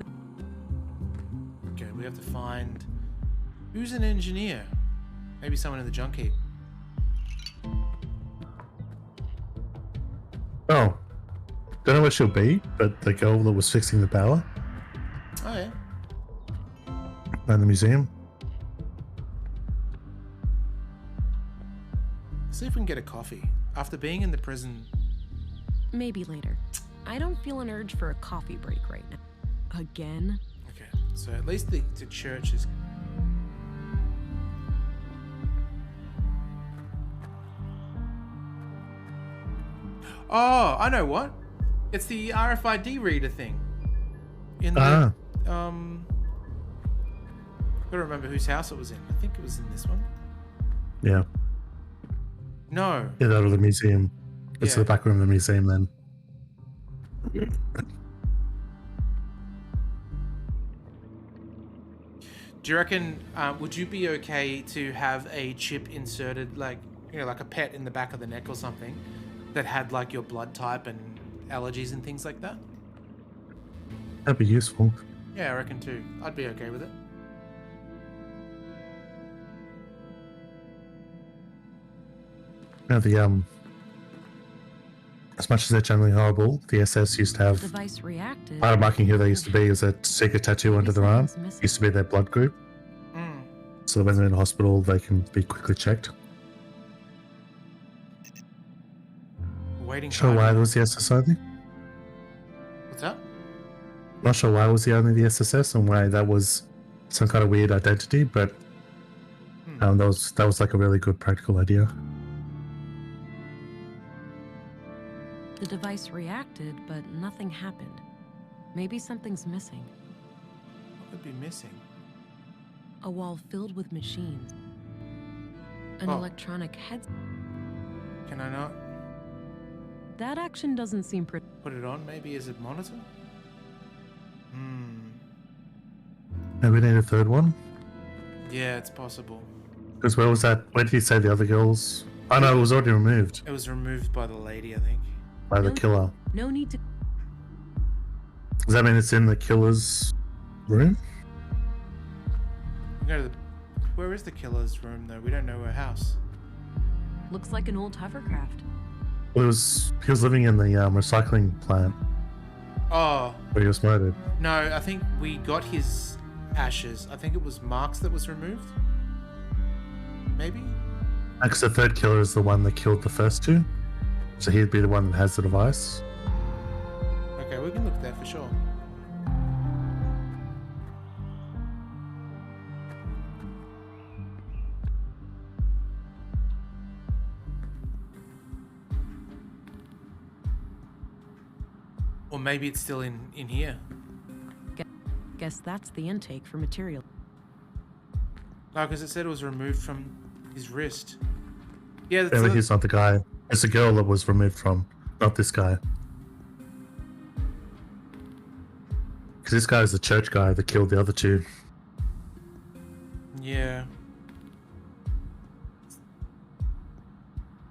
Okay, we have to find who's an engineer. Maybe someone in the junk heap. Oh, don't know where she'll be, but the girl that was fixing the power Oh yeah. in the museum. See if we can get a coffee. After being in the prison. Maybe later. I don't feel an urge for a coffee break right now. Again? Okay, so at least the church is. Oh, I know what. It's the RFID reader thing. In the gotta remember whose house it was in. I think it was in this one. Yeah. No. Yeah, that or the museum. It's Yeah. the back room of the museum then. Do you reckon, would you be okay to have a chip inserted, like, you know, like a pet in the back of the neck or something that had like your blood type and allergies and things like that? That'd be useful. Yeah, I reckon too. I'd be okay with it. Now as much as they're generally horrible, the SS used to have Device reacted. part of marking who they used to be is a secret tattoo under their arm. Used to be their blood group. So when they're in hospital, they can be quickly checked. Waiting. Not sure why it was the SS only. What's that? Not sure why it was only the SSS and why that was some kind of weird identity, but that was like a really good practical idea. The device reacted, but nothing happened. Maybe something's missing. What could be missing? A wall filled with machines. An electronic head. Can I not That action doesn't seem pretty. put it on? Maybe is it monitor? Maybe we need a third one? Yeah, it's possible. Because where was that? Where did he say the other girls? Oh no, it was already removed. It was removed by the lady, I think. By the killer. No need to. Does that mean it's in the killer's room? We go to the. Where is the killer's room though? We don't know her house. Looks like an old hovercraft. Well, he was living in the recycling plant Oh. where he was murdered. No, I think we got his ashes. I think it was Mark's that was removed. Maybe? Because the third killer is the one that killed the first two. So he'd be the one that has the device. Okay, we can look there for sure. Or maybe it's still in here. Guess that's the intake for material. No, because it said it was removed from his wrist. Yeah, that's But he's not the guy. It's the girl that was removed from, not this guy. Because this guy is the church guy that killed the other two. Yeah.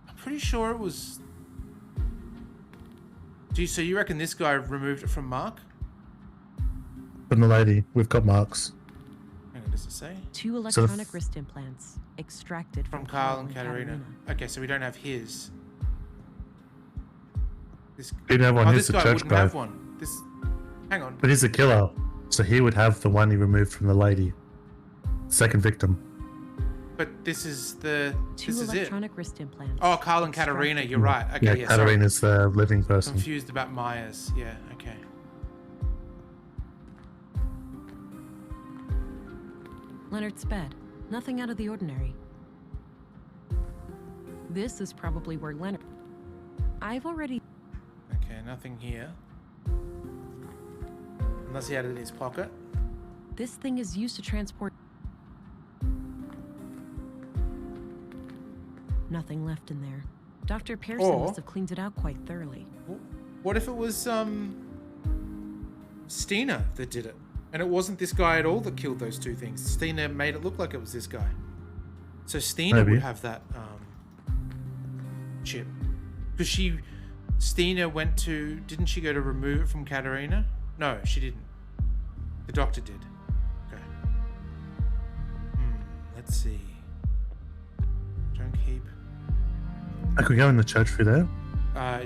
I'm pretty sure it was... Gee, so you reckon this guy removed it from Mark? From the lady, we've got marks. Hang on, does it say? 2 electronic wrist implants extracted From Carl and Katerina. Okay, so we don't have his. This... He didn't have one, he's this the guy church wouldn't guy. have one. This... Hang on. But he's the killer, so he would have the one he removed from the lady. Second victim. But this is the... 2 This is it. electronic wrist implants. Oh, Carl and Katerina, you're right. Okay, Yeah, yeah, sorry. Katerina's the living person. Confused about Myers. Yeah, okay. Leonard's bed. Nothing out of the ordinary. This is probably where Leonard... I've already... Okay, nothing here. Unless he had it in his pocket. This thing is used to transport... Nothing left in there. Dr. Pearson Or- must have cleaned it out quite thoroughly. What if it was, Stina that did it? And it wasn't this guy at all that killed those two things. Stina made it look like it was this guy. So Stina Maybe. would have that, chip. Because Stina went to... Didn't she go to remove it from Katerina? No, she didn't. The doctor did. Okay. Let's see. Don't keep... Can we go in the church through there? I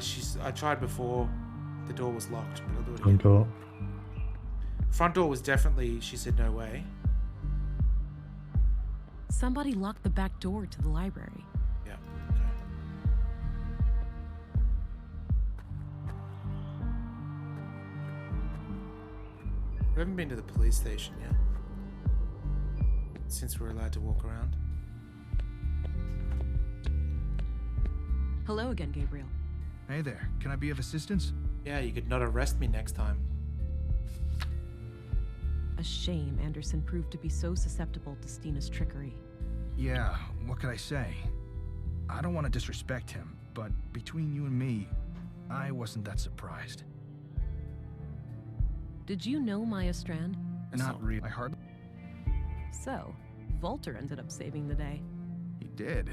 tried before. The door was locked, but I'll do it Front again. door. Front door was definitely... She said no way. Somebody locked the back door to the library. Yeah. We haven't been to the police station yet. Since we're allowed to walk around. Hello again, Gabriel. Hey there, can I be of assistance? Yeah, you could not arrest me next time. A shame Anderson proved to be so susceptible to Stina's trickery. Yeah, what could I say? I don't want to disrespect him, but between you and me, I wasn't that surprised. Did you know Maya Strand? Not really. I hardly... So, Volter ended up saving the day. He did.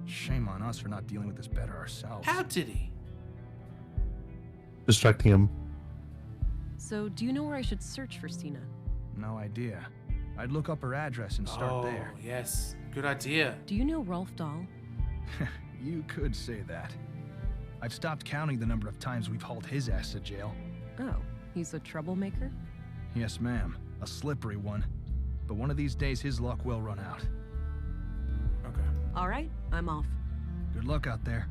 Shame on us for not dealing with this better ourselves. How did he? Distracting him. So, do you know where I should search for Stina? No idea. I'd look up her address and start there. Yes. Good idea. Do you know Rolf Dahl? You could say that. I've stopped counting the number of times we've hauled his ass to jail. Oh, he's a troublemaker? Yes, ma'am. A slippery one. But one of these days his luck will run out. Okay. All right, I'm off. Good luck out there.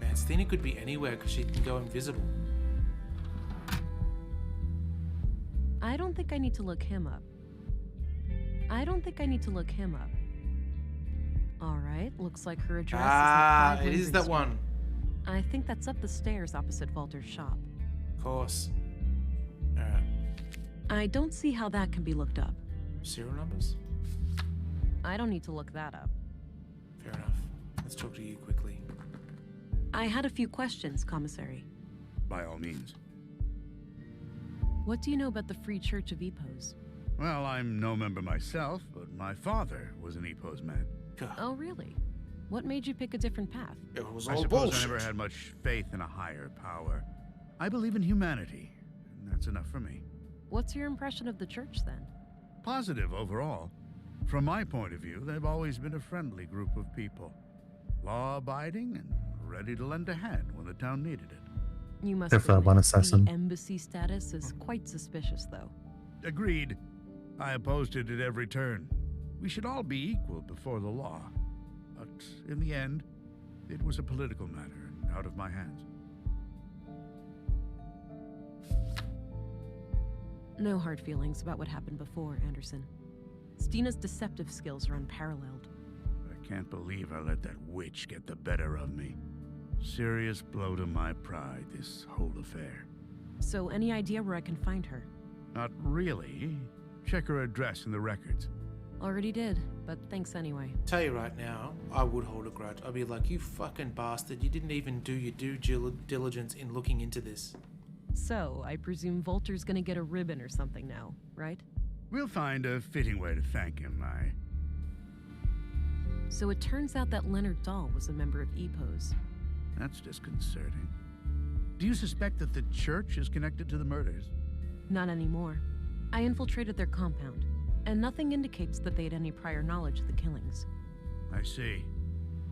Man, Stina could be anywhere because she can go invisible. I don't think I need to look him up. All right, looks like her address is It is that one. I think that's up the stairs opposite Walter's shop. Of course. Alright. I don't see how that can be looked up. Serial numbers? I don't need to look that up. Fair enough. Let's talk to you quickly. I had a few questions, Commissary. By all means. What do you know about the Free Church of Epos? Well, I'm no member myself, but my father was an Epos man. Oh, really? What made you pick a different path? It was I all suppose bullshit. I never had much faith in a higher power. I believe in humanity, and that's enough for me. What's your impression of the church, then? Positive overall. From my point of view, they've always been a friendly group of people. Law-abiding and ready to lend a hand when the town needed it. You must If admit, one assassin. the embassy status is quite suspicious, though. Agreed. I opposed it at every turn. We should all be equal before the law. But in the end, it was a political matter and out of my hands. No hard feelings about what happened before, Anderson. Stina's deceptive skills are unparalleled. I can't believe I let that witch get the better of me. Serious blow to my pride, this whole affair. So, any idea where I can find her? Not really. Check her address in the records. Already did, but thanks anyway. Tell you right now, I would hold a grudge. I'd be like, you fucking bastard, you didn't even do your due diligence in looking into this. So, I presume Volter's gonna get a ribbon or something now, right? We'll find a fitting way to thank him, So it turns out that Leonard Dahl was a member of Epos. That's disconcerting. Do you suspect that the church is connected to the murders? Not anymore. I infiltrated their compound, and nothing indicates that they had any prior knowledge of the killings. I see.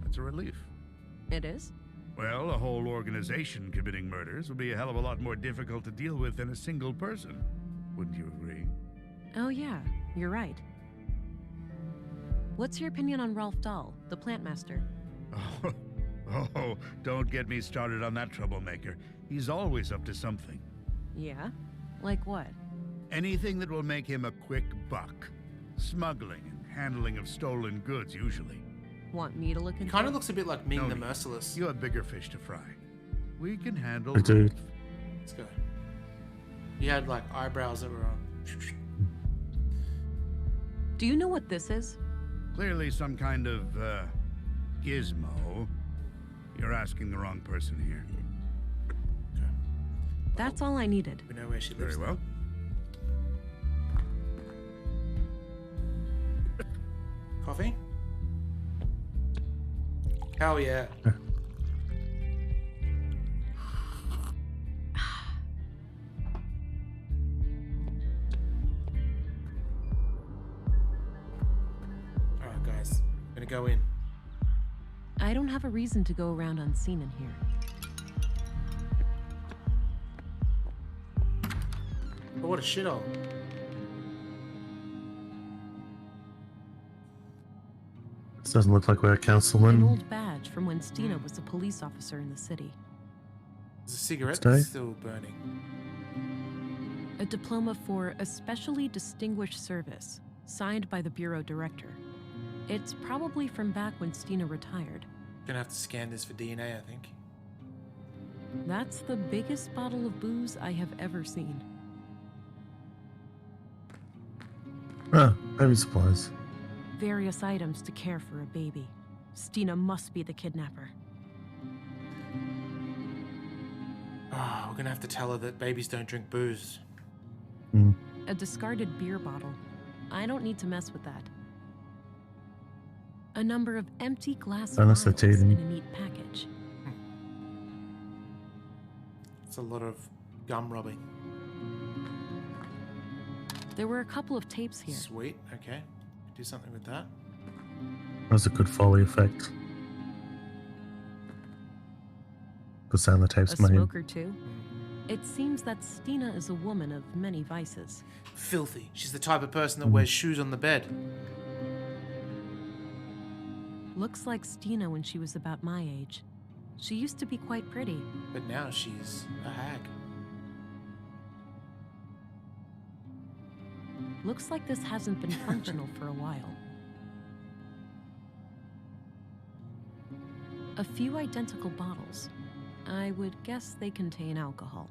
That's a relief. It is? Well, a whole organization committing murders would be a hell of a lot more difficult to deal with than a single person. Wouldn't you agree? Oh yeah, you're right. What's your opinion on Rolf Dahl, the plant master? Oh, don't get me started on that troublemaker. He's always up to something. Yeah? Like what? Anything that will make him a quick buck. Smuggling and handling of stolen goods, usually. Want me to look into it? Kind of looks a bit like Ming No the need. Merciless. You have bigger fish to fry. We can handle... I do. Let's go. You had like eyebrows that were on. Do you know what this is? Clearly some kind of, gizmo. You're asking the wrong person here. That's all I needed. We know where she lives. Very well. Coffee? Hell yeah. Alright guys, I'm gonna go in. I don't have a reason to go around unseen in here. But what a shithole. This doesn't look like we're a An councilman. old badge from when Stina was a police officer in the city. There's a cigarette Stay. that's still burning. A diploma for especially distinguished service, signed by the bureau director. It's probably from back when Stina retired. Gonna have to scan this for DNA, I think. That's the biggest bottle of booze I have ever seen. Ah, baby supplies. Various items to care for a baby. Stina must be the kidnapper. Ah, we're gonna have to tell her that babies don't drink booze. A discarded beer bottle. I don't need to mess with that. A number of empty glass Unless they're vials in a teething. neat package. It's a lot of gum rubbing. There were a couple of tapes here. Sweet, okay. Do something with that. That was a good Foley effect. Good sound the A tape's made. smoker too. It seems that Stina is a woman of many vices. Filthy. She's the type of person that wears shoes on the bed. Looks like Stina when she was about my age. She used to be quite pretty. But now she's a hag. Looks like this hasn't been functional for a while. A few identical bottles. I would guess they contain alcohol.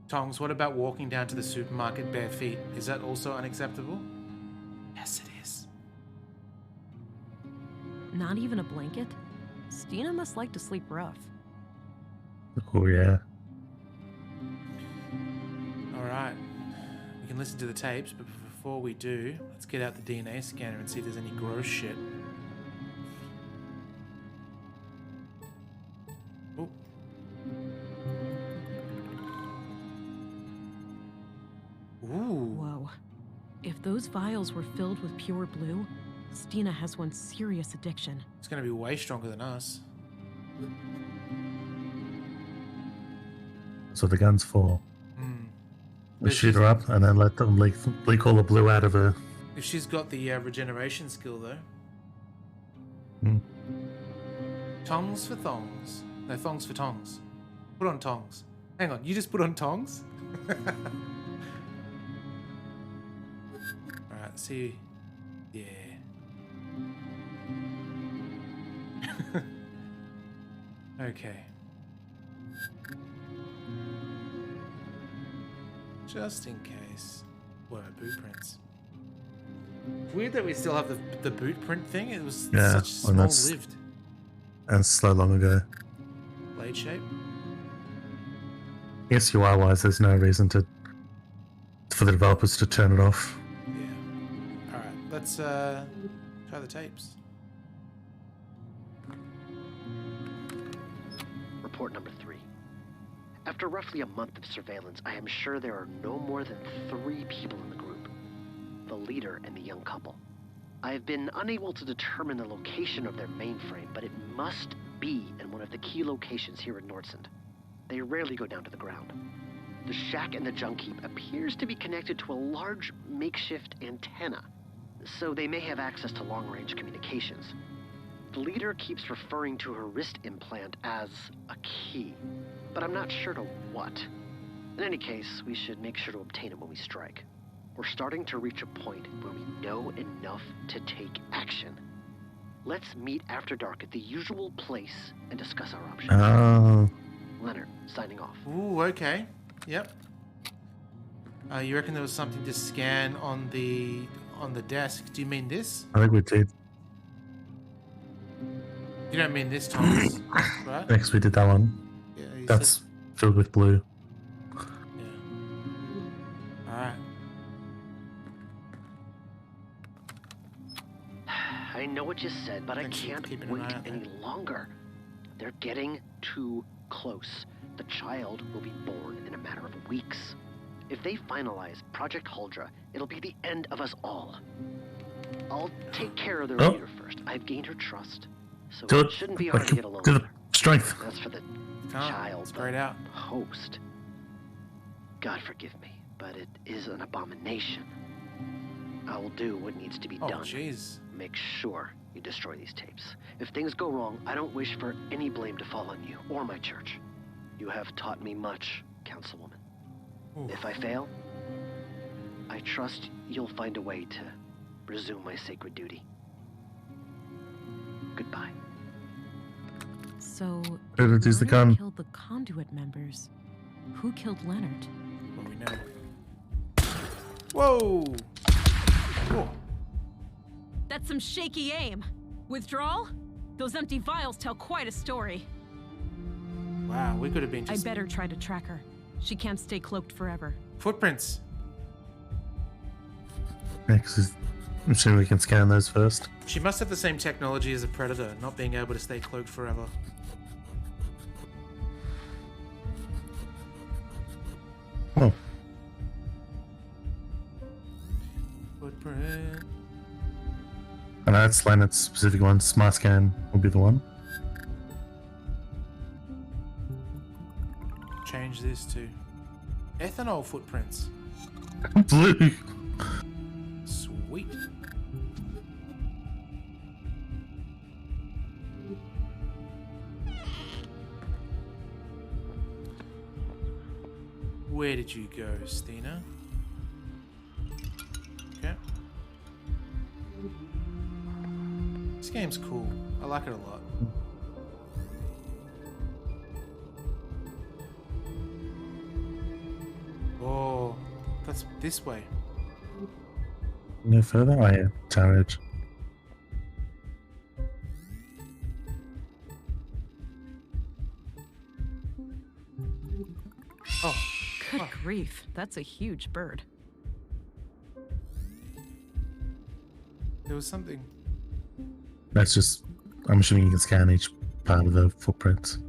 Tongs, what about walking down to the supermarket bare feet? Is that also unacceptable? Yes, it is. Not even a blanket? Stina must like to sleep rough. Oh, yeah. Alright. We can listen to the tapes, but before we do, let's get out the DNA scanner and see if there's any gross shit. Ooh. Ooh. Whoa. If those vials were filled with pure blue, Stina has one serious addiction. It's gonna be way stronger than us. So the gun's for. We But shoot her up and then let them leak all the blue out of her. If she's got the regeneration skill, though. Tongs for thongs. No, thongs for tongs. Put on tongs. Hang on, you just put on tongs? Alright, see. Yeah. Okay. Just in case. Whoa, boot prints. Weird that we still have the boot print thing. It was such small-lived. And so long ago. Blade shape. I guess UI-wise, there's no reason for the developers to turn it off. Yeah. Alright, let's try the tapes. Report number 3. After roughly a month of surveillance, I am sure there are no more than 3 people in the group. The leader and the young couple. I have been unable to determine the location of their mainframe, but it must be in one of the key locations here in Nordsund. They rarely go down to the ground. The shack in the junk heap appears to be connected to a large makeshift antenna, so they may have access to long-range communications. The leader keeps referring to her wrist implant as a key, but I'm not sure to what. In any case, we should make sure to obtain it when we strike. We're starting to reach a point where we know enough to take action. Let's meet after dark at the usual place and discuss our options. Oh. Leonard, signing off. Ooh, okay. Yep. You reckon there was something to scan on the desk? Do you mean this? I think we did. You don't mean this, Thomas, right? Next, we did that one. Yeah, that's filled with blue. Alright. I know what you said, but I can't wait any longer. They're getting too close. The child will be born in a matter of weeks. If they finalize Project Huldra, it'll be the end of us all. I'll take care of the leader first. I've gained her trust, so it shouldn't be hard to get along. Do the strength. That's for the child. Straight out. Host. God forgive me, but it is an abomination. I will do what needs to be done. Oh, jeez. Make sure you destroy these tapes. If things go wrong, I don't wish for any blame to fall on you or my church. You have taught me much, Councilwoman. Ooh. If I fail, I trust you'll find a way to resume my sacred duty. Goodbye. So, Who used the Leonard gun? killed the conduit members. Who killed Leonard? What do we know? Whoa! Whoa. That's some shaky aim. Withdrawal? Those empty vials tell quite a story. Wow, we could have been just... I better try to track her. She can't stay cloaked forever. Footprints. Next, I'm sure we can scan those first. She must have the same technology as a predator, not being able to stay cloaked forever. Oh. Footprint. I know it's Leonard's specific one. Smart scan will be the one. Change this to ethanol footprints. Blue. Sweet. Where did you go, Stina? Okay. This game's cool. I like it a lot. Oh, that's this way. No further? Oh yeah, Tower Edge. grief, that's a huge bird. There was something. That's just, I'm assuming you can scan each part of the footprints.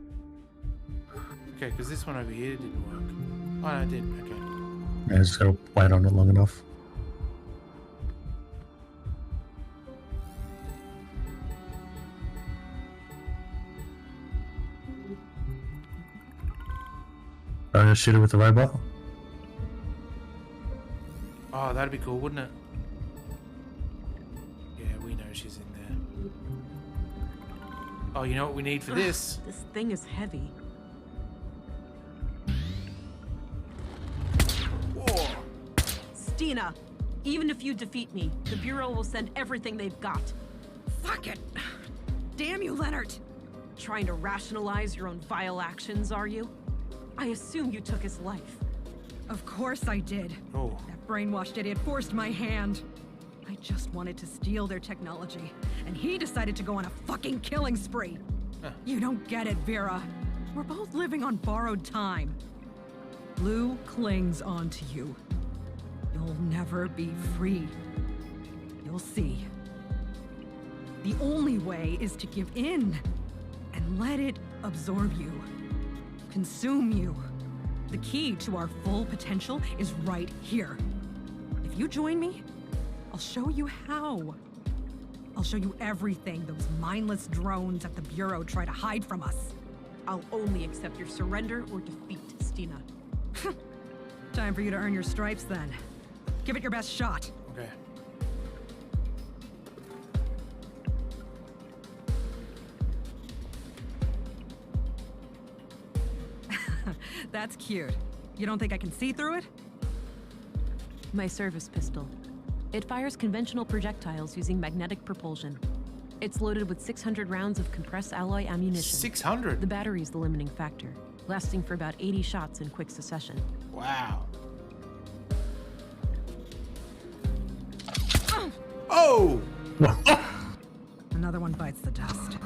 Okay, because this one over here didn't work. Oh, no, it did. Okay. Yeah, just gotta wait on it long enough. I'm gonna shoot it with the robot. Oh, that'd be cool, wouldn't it? Yeah, we know she's in there. Oh, you know what we need for this? This thing is heavy. Whoa. Stina, even if you defeat me, the Bureau will send everything they've got. Fuck it. Damn you, Leonard. Trying to rationalize your own vile actions, are you? I assume you took his life. Of course I did. Oh. That brainwashed idiot forced my hand. I just wanted to steal their technology, and he decided to go on a fucking killing spree. Huh. You don't get it, Vera. We're both living on borrowed time. Blue clings on to you. You'll never be free. You'll see. The only way is to give in and let it absorb you. Consume you. The key to our full potential is right here. If you join me, I'll show you how. I'll show you everything those mindless drones at the Bureau try to hide from us. I'll only accept your surrender or defeat, Stina. Time for you to earn your stripes then. Give it your best shot. Okay. That's cute. You don't think I can see through it? My service pistol. It fires conventional projectiles using magnetic propulsion. It's loaded with 600 rounds of compressed alloy ammunition. 600? The battery's the limiting factor, lasting for about 80 shots in quick succession. Wow. Oh! Another one bites the dust.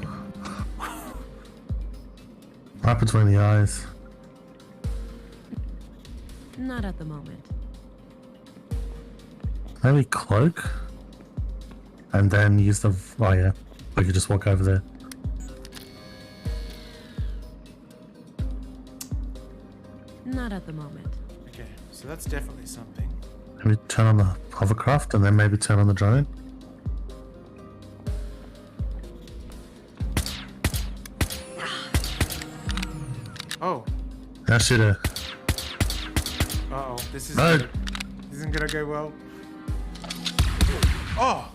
Right between the eyes. Not at the moment. Maybe cloak? And then use the... Oh yeah, we could just walk over there. Not at the moment. Okay, so that's definitely something. Maybe turn on the hovercraft and then maybe turn on the drone. Oh. That should have... Uh-oh, this is No. this isn't gonna go well. Oh!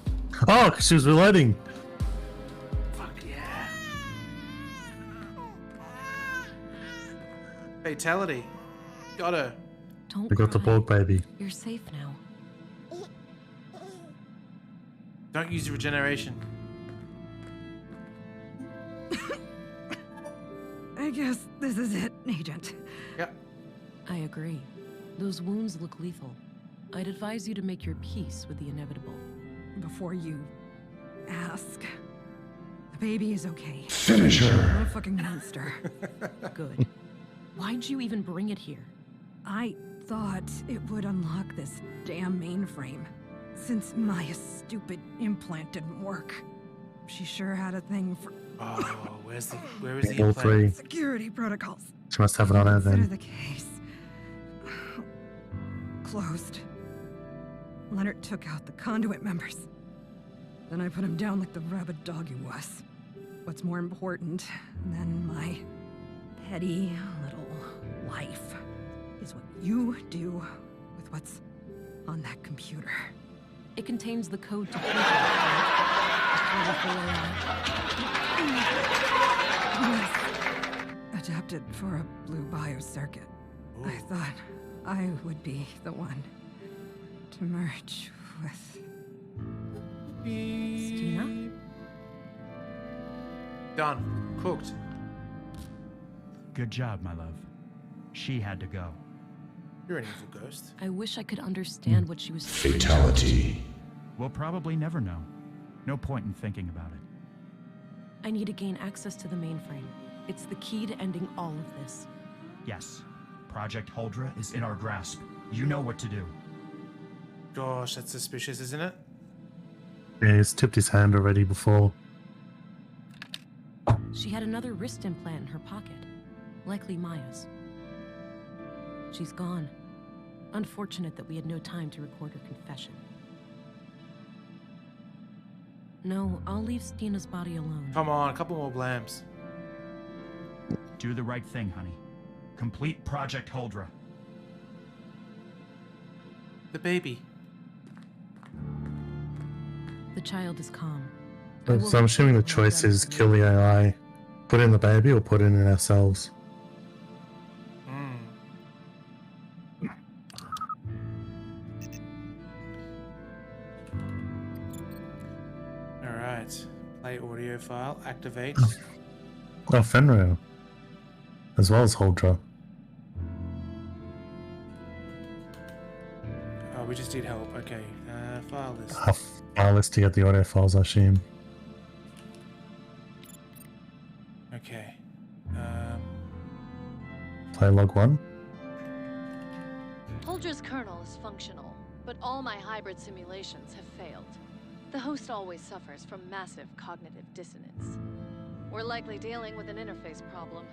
Oh, 'cause she was reloading. Fuck yeah. Fatality. Got her. Don't We got the cry. Borg baby. You're safe now. Don't use regeneration. I guess this is it, Agent. Yep. I agree. Those wounds look lethal. I'd advise you to make your peace with the inevitable. Before you ask, the baby is okay. Finish her. Not a fucking monster. Good. Why'd you even bring it here? I thought it would unlock this damn mainframe. Since Maya's stupid implant didn't work. She sure had a thing for Oh, where is the All implant? three. security protocols. She must have it on her Consider then. the case closed. Leonard took out the conduit members. Then I put him down like the rabid dog he was. What's more important than my petty little life is what you do with what's on that computer. It contains the code to Adapted for a blue biocircuit. I thought I would be the one to merge with Stina? Done. Cooked. Good job, my love. She had to go. You're an evil ghost. I wish I could understand what she was Fatality. We'll probably never know. No point in thinking about it. I need to gain access to the mainframe. It's the key to ending all of this. Yes. Project Huldra is in our grasp. You know what to do. Gosh, that's suspicious, isn't it? Yeah, he's tipped his hand already before. She had another wrist implant in her pocket, likely Maya's. She's gone. Unfortunate that we had no time to record her confession. No, I'll leave Stina's body alone. Come on, a couple more blams. Do the right thing, honey. Complete Project Huldra. The baby. The child is calm. So I'm assuming the choice is kill the AI, put in the baby, or put it in ourselves. Alright. Play audio file, activate. Oh, Fenrir. As well as Huldra. Oh, we just did help. Okay. File list. File list to get the audio files, I assume. Okay. Play log 1. Huldra's kernel is functional, but all my hybrid simulations have failed. The host always suffers from massive cognitive dissonance. We're likely dealing with an interface problem.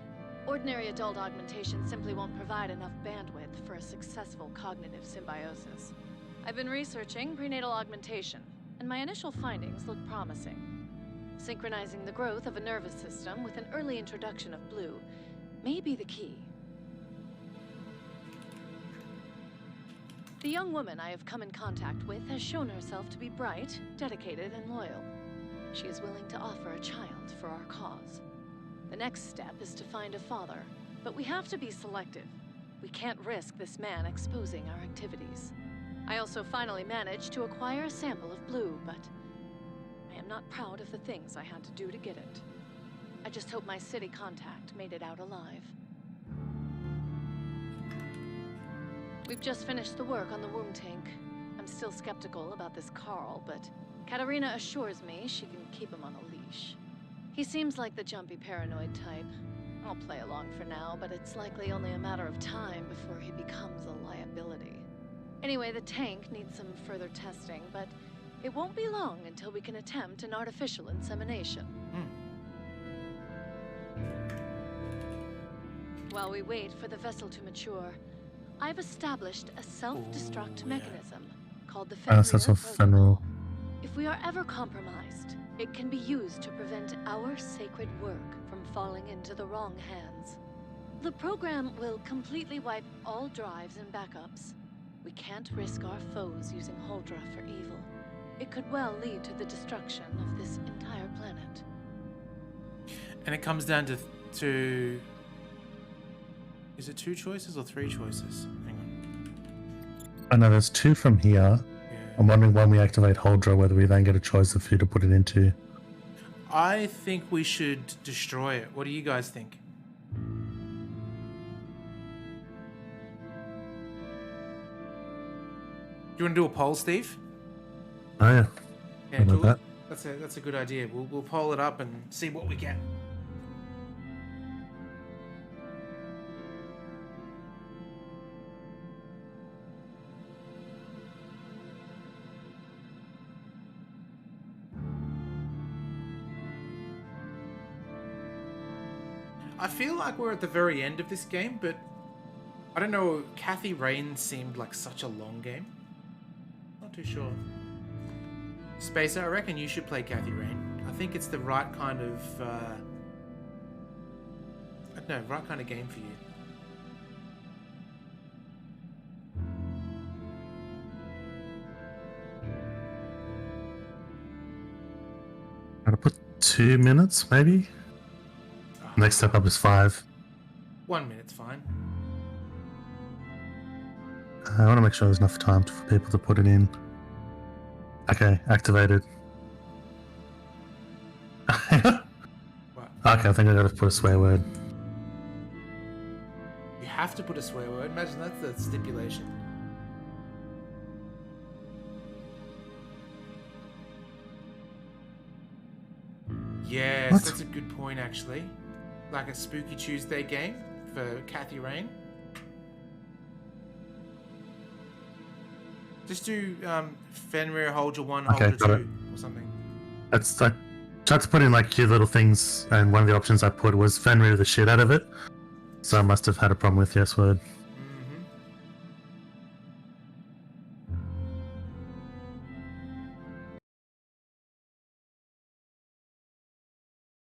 Ordinary adult augmentation simply won't provide enough bandwidth for a successful cognitive symbiosis. I've been researching prenatal augmentation, and my initial findings look promising. Synchronizing the growth of a nervous system with an early introduction of blue may be the key. The young woman I have come in contact with has shown herself to be bright, dedicated, and loyal. She is willing to offer a child for our cause. The next step is to find a father, but we have to be selective. We can't risk this man exposing our activities. I also finally managed to acquire a sample of blue, but I am not proud of the things I had to do to get it. I just hope my city contact made it out alive. We've just finished the work on the womb tank. I'm still skeptical about this Carl, but Katarina assures me she can keep him on a leash. He seems like the jumpy paranoid type. I'll play along for now, but it's likely only a matter of time before he becomes a liability. Anyway, the tank needs some further testing, but it won't be long until we can attempt an artificial insemination. While we wait for the vessel to mature, I've established a self-destruct mechanism called the Fenrir That's of Protocol. Fenrir. If we are ever compromised, it can be used to prevent our sacred work from falling into the wrong hands. The program will completely wipe all drives and backups. We can't risk our foes using Huldra for evil. It could well lead to the destruction of this entire planet. And it comes down to is it 2 choices or 3 choices? Hang on. I know there's 2 from here. Yeah. I'm wondering when we activate Huldra, whether we then get a choice of who to put it into. I think we should destroy it. What do you guys think? Do you want to do a poll, Steve? Oh yeah. Yeah, cool. That's a good idea. We'll poll it up and see what we get. I feel like we're at the very end of this game, but I don't know. Kathy Rain seemed like such a long game. Not too sure. Spacer, I reckon you should play Kathy Rain. I think it's the right kind of, right kind of game for you. Gotta put 2 minutes, maybe? Next step up is 5. 1 minute's fine. I want to make sure there's enough time for people to put it in. Okay, activated. Okay, I think I gotta put a swear word. You have to put a swear word. Imagine that's the stipulation. Yes, What? That's a good point, actually. Like a Spooky Tuesday game for Kathy Rain. Just do Fenrir, hold your 1, Okay, hold got your it. 2, or something. I tried to put in like cute little things, and one of the options I put was Fenrir the shit out of it. So I must have had a problem with yes word.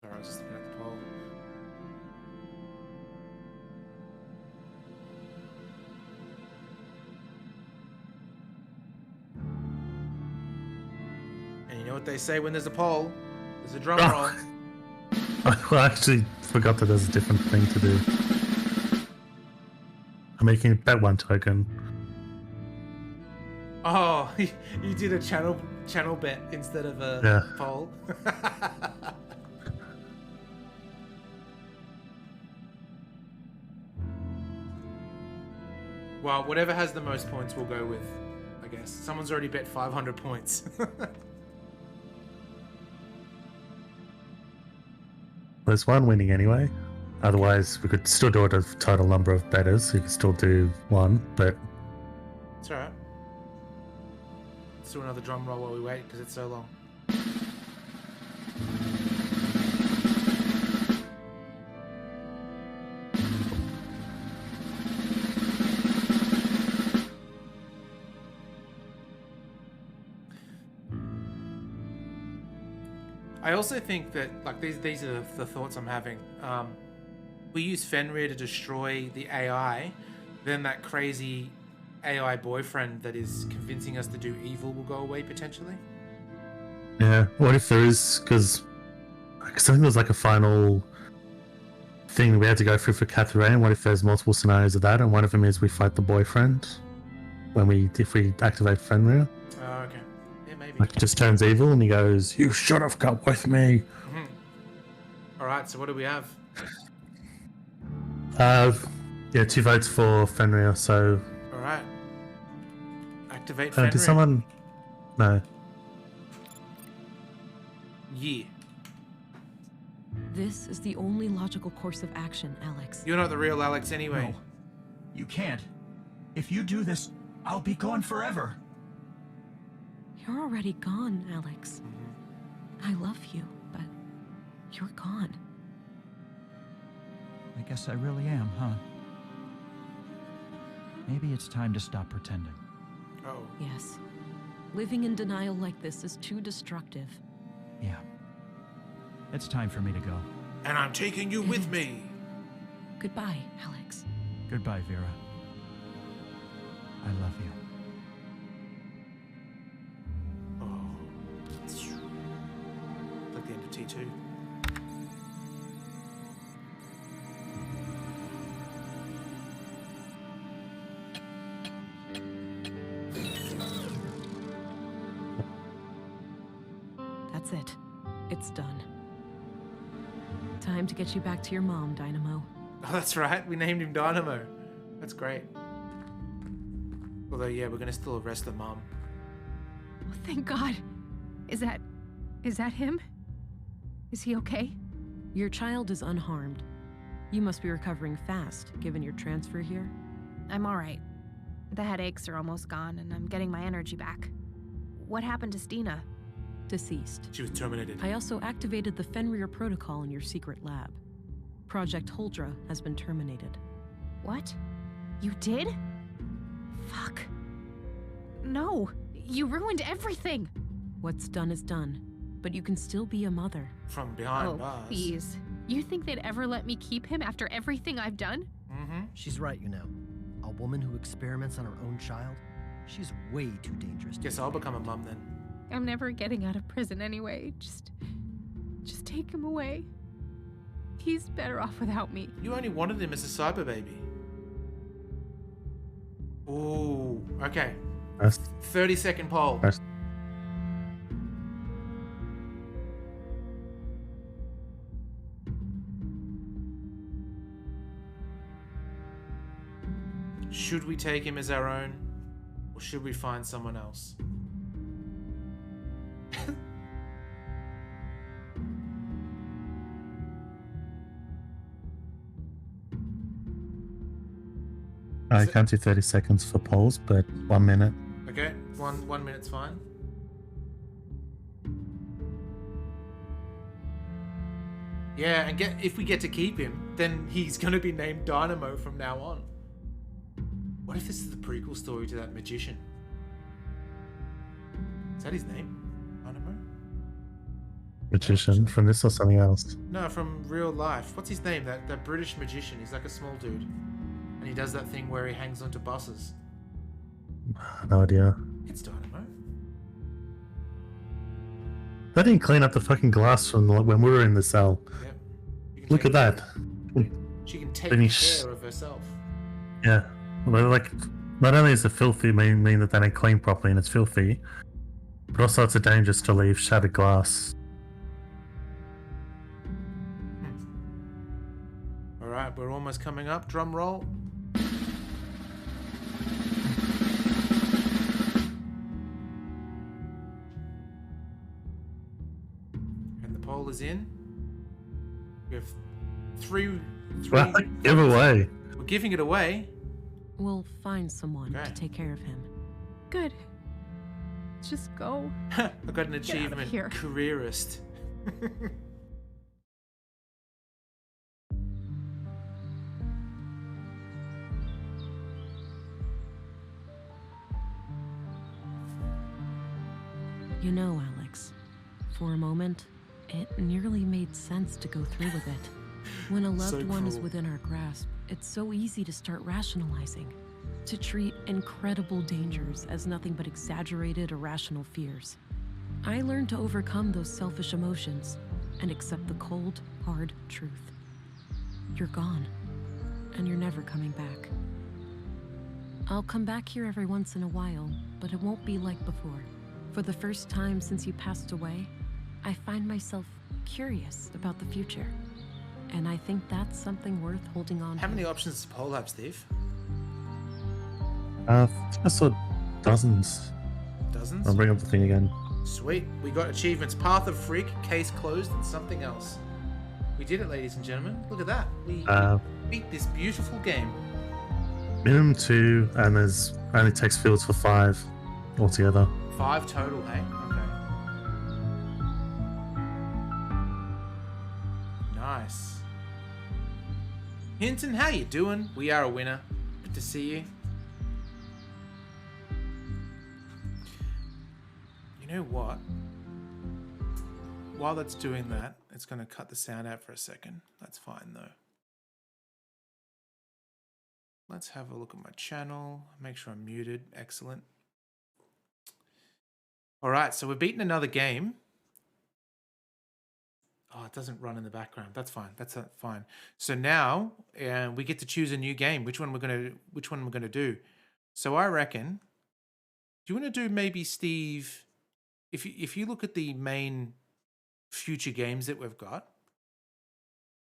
Sorry, I was just looking at the poll. And you know what they say when there's a poll? There's a drum roll. I actually forgot that there's a different thing to do. I'm making bet 1 token. Oh, you did a channel bet instead of a Yeah. poll. Well, whatever has the most points we'll go with, I guess. Someone's already bet 500 points. There's one winning anyway. Otherwise, we could still do it a total number of betters. You could still do 1, but It's alright. Let's do another drum roll while we wait, because it's so long. I also think that, like, these are the thoughts I'm having. We use Fenrir to destroy the AI, then that crazy AI boyfriend that is convincing us to do evil will go away potentially. yeah. What if there is? Because I think there's like a final thing that we had to go through for Catherine. What if there's multiple scenarios of that, and one of them is we fight the boyfriend if we activate Fenrir? Oh, okay. Yeah, maybe. Like, he just turns evil and he goes, "You should have come with me." All right. So what do we have? Yeah, 2 votes for Fenrir. So All right. Activate Fenrir. did someone? No. Yeah. This is the only logical course of action, Alex. You're not the real Alex anyway. No. You can't. If you do this, I'll be gone forever. You're already gone, Alex. I love you, but you're gone. I guess I really am, huh? Maybe it's time to stop pretending. Oh. Yes. Living in denial like this is too destructive. Yeah. It's time for me to go. And I'm taking you with me. Goodbye, Alex. Goodbye, Vera. I love you. Like the end of T2. That's it. It's done. Time to get you back to your mom, Dynamo. Oh, that's right. We named him Dynamo. That's great. Although, yeah, we're gonna still arrest the mom. Oh, thank God. Is that him? Is he okay? Your child is unharmed. You must be recovering fast, given your transfer here. I'm all right. The headaches are almost gone, and I'm getting my energy back. What happened to Stina? Deceased. She was terminated. I also activated the Fenrir protocol in your secret lab. Project Huldra has been terminated. What? You did? Fuck. No, you ruined everything. What's done is done, but you can still be a mother. From behind bars. Please. You think they'd ever let me keep him after everything I've done? She's right, A woman who experiments on her own child, she's way too dangerous. Guess I'll become a mum then. I'm never getting out of prison anyway. Just take him away. He's better off without me. You only wanted him as a cyber baby. Ooh, okay. 30-second poll. Should we take him as our own, or should we find someone else? I can't do 30 seconds for polls, but 1 minute. Okay, 1 minute's fine. Yeah, and if we get to keep him, then he's going to be named Dynamo from now on. What if this is the prequel story to that magician? Is that his name? Dynamo? Magician from this or something else? No, from real life. What's his name? That British magician. He's like a small dude. And he does that thing where he hangs onto buses. No idea. It's Dynamo. They didn't clean up the fucking glass from when we were in the cell. Yep. Look at that. She can take Finish. care of herself. Yeah. Well, like, not only is it filthy mean that they don't clean properly and it's filthy, but also it's a dangerous to leave shattered glass. Alright, we're almost coming up. Drum roll. And the poll is in. We have three. Well, give away. We're giving it away. We'll find someone to take care of him. Good. Just go. I got an Get out of achievement. here. Careerist. You know, Alex, for a moment, it nearly made sense to go through with it. When a loved one is within our grasp, it's so easy to start rationalizing, to treat incredible dangers as nothing but exaggerated, irrational fears. I learned to overcome those selfish emotions and accept the cold, hard truth. You're gone, and you're never coming back. I'll come back here every once in a while, but it won't be like before. For the first time since you passed away, I find myself curious about the future. And I think that's something worth holding on to. How many options does the poll have, Steve? I saw dozens. Dozens? I'll bring up the thing again. Sweet. We got achievements. Path of Freak, Case Closed, and something else. We did it, ladies and gentlemen. Look at that. We beat this beautiful game. Minimum 2, and there's only text fields for 5 altogether. 5 total, hey? Okay. Nice. Hinton, how you doing? We are a winner. Good to see you. You know what? While that's doing that, it's going to cut the sound out for a second. That's fine, though. Let's have a look at my channel. Make sure I'm muted. Excellent. All right, so we're beating another game. Oh, it doesn't run in the background. That's fine. That's fine. So now we get to choose a new game. Which one we're gonna do? So I reckon. Do you want to do maybe, Steve? If you look at the main future games that we've got,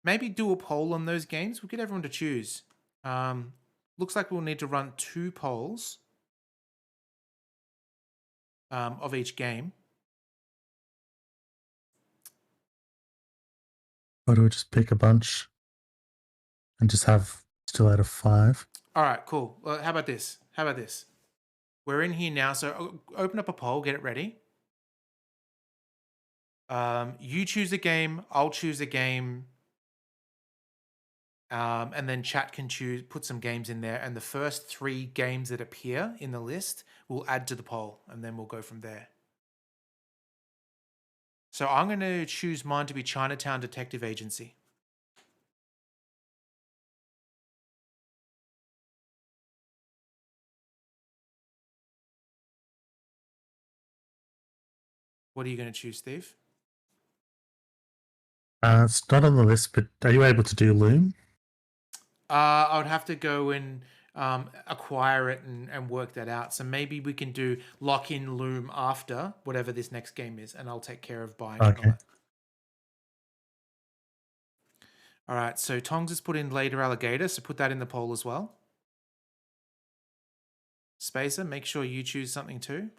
maybe do a poll on those games. We'll get everyone to choose. Looks like we'll need to run 2 polls of each game. Or do we just pick a bunch and just have still out of 5? All right, cool. Well, how about this? We're in here now, so open up a poll, get it ready. You choose a game, I'll choose a game, and then chat can put some games in there, and the first 3 games that appear in the list we'll add to the poll, and then we'll go from there. So I'm going to choose mine to be Chinatown Detective Agency. What are you going to choose, Steve? It's not on the list, but are you able to do Loom? I would have to go and acquire it and work that out. So maybe we can do lock in Loom after whatever this next game is, and I'll take care of buying it. All right, so Tongs has put in Later Alligator, so put that in the poll as well. Spacer, make sure you choose something too.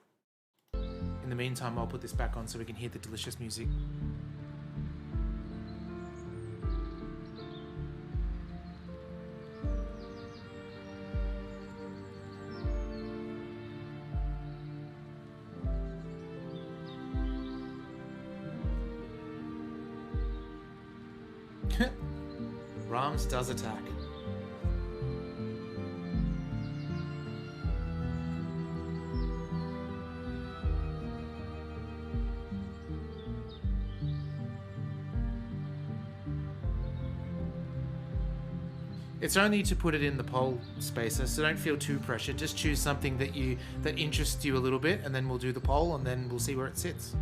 In the meantime, I'll put this back on so we can hear the delicious music. Rams does attack. It's only to put it in the poll spacer, so don't feel too pressured. Just choose something that interests you a little bit, and then we'll do the poll, and then we'll see where it sits.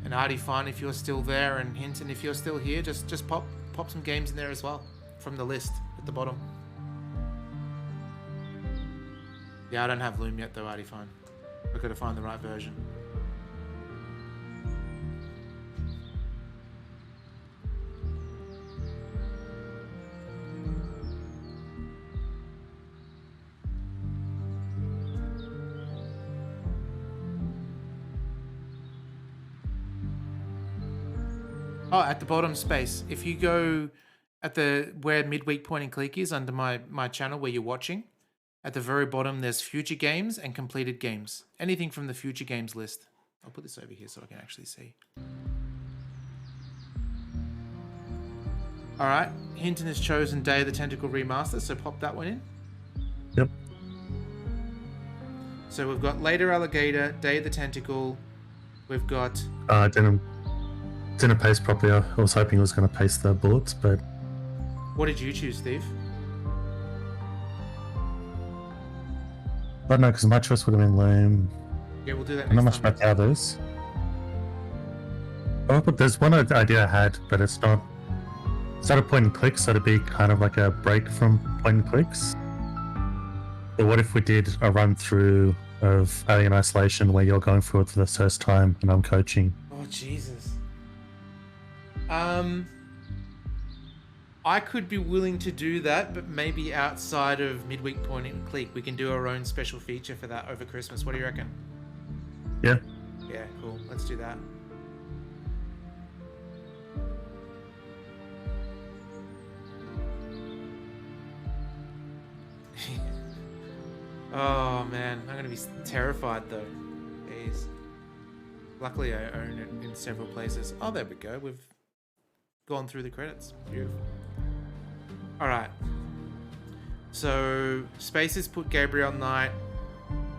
And Artie, fine if you're still there, and Hinton, if you're still here, just pop some games in there as well from the list at the bottom. Yeah, I don't have Loom yet though, Artie, fine. I've got to find the right version. Oh, at the bottom space. If you go at where midweek point and click is under my channel where you're watching, at the very bottom there's future games and completed games. Anything from the future games list. I'll put this over here so I can actually see. All right, Hinton has chosen Day of the Tentacle Remaster, so pop that one in. Yep. So we've got Later Alligator, Day of the Tentacle. We've got... Didn't paste properly. I was hoping it was going to paste the bullets, but... What did you choose, Steve? I don't know, because my choice would have been Loom. Yeah, we'll do that Not next much time. about the others. Oh, but there's one idea I had, but it's not a point and click, so it'd be kind of like a break from point and clicks. But what if we did a run through of Alien Isolation where you're going through it for the first time and I'm coaching? Oh, Jesus. I could be willing to do that, but maybe outside of midweek point and click, we can do our own special feature for that over Christmas. What do you reckon? Yeah. Yeah, cool. Let's do that. Oh man, I'm gonna be terrified though. Jeez. Luckily I own it in several places. Oh, there we go. We've gone through the credits. Beautiful. Alright. So, Spaces put Gabriel Knight.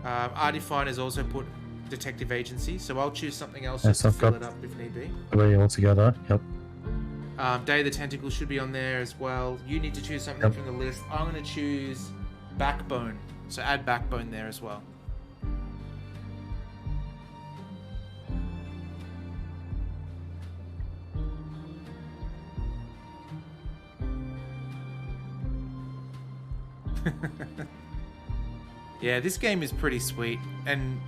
Artifine has also put Detective Agency, so I'll choose something else just to fill it up if need be. Three altogether, yep. Day of the Tentacle should be on there as well. You need to choose something from the list. I'm going to choose Backbone, so add Backbone there as well. Yeah, this game is pretty sweet, and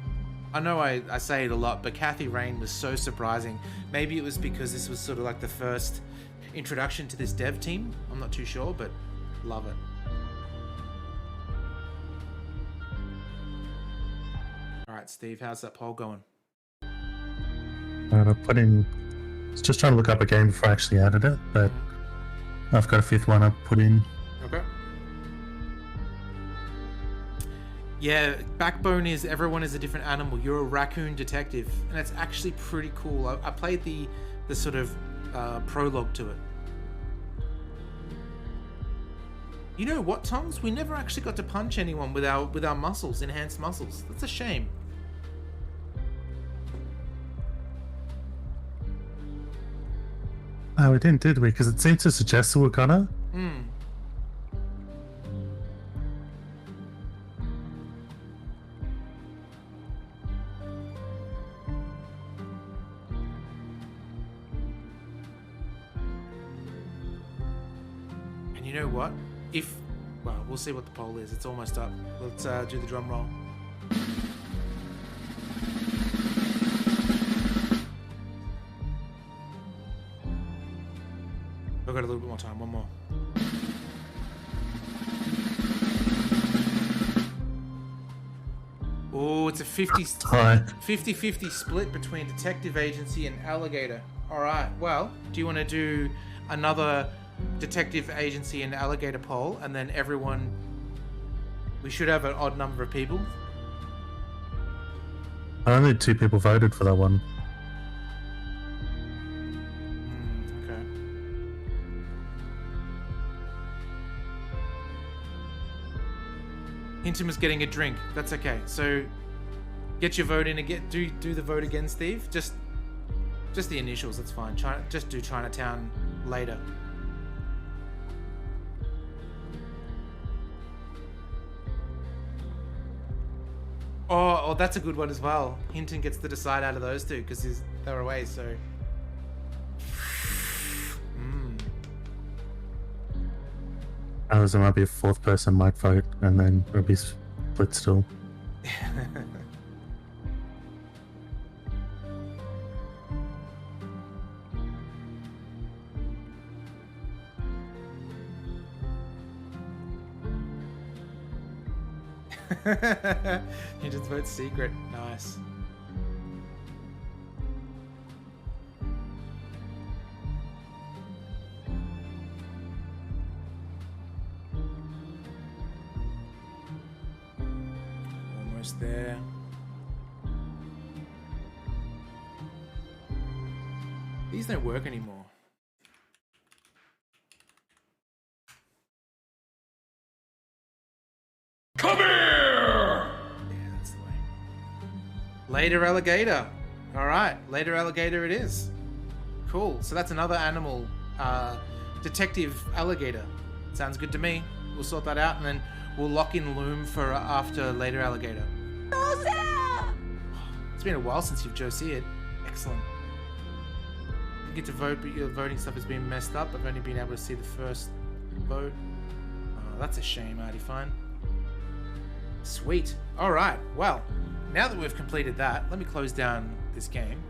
I know I say it a lot, but Kathy Rain was so surprising. Maybe it was because this was sort of like the first introduction to this dev team. I'm not too sure, but love it. Alright, Steve, how's that poll going? I put in... I was just trying to look up a game before I actually added it, but I've got a fifth one I put in. Okay. Yeah, Backbone is everyone is a different animal. You're a raccoon detective, and it's actually pretty cool. I played the sort of prologue to it. You know what, Tongs? We never actually got to punch anyone with our muscles, enhanced muscles. That's a shame. Oh, we didn't, did we? Because it seemed to suggest we were gonna. Hmm. And you know what? Well, we'll see what the poll is. It's almost up. Let's do the drum roll. I've got a little bit more time. One more. Oh, it's a 50-50 split between Detective Agency and Alligator. All right. Well, do you want to do another Detective Agency and Alligator poll, and then everyone We should have an odd number of people. Only 2 people voted for that one. Okay. Hinton was getting a drink. That's okay. So get your vote in again. Do the vote again, Steve. Just the initials. That's fine. Just do Chinatown later. Oh, that's a good one as well. Hinton gets to decide out of those two because they're away. So. There might be a 4th person might vote, and then it'll be split still. Hinton's vote secret. Nice. Almost there. These don't work anymore. Come here! Yeah, that's the way. Later alligator. All right, later alligator it is. Cool. So that's another animal. Detective alligator. Sounds good to me. We'll sort that out and then we'll lock in Loom for after later alligator. It's been a while since you've Josia'd. Excellent. You get to vote, but your voting stuff has been messed up. I've only been able to see the first vote. Oh, that's a shame, Artie Fine. Sweet. All right. Well, now that we've completed that, let me close down this game.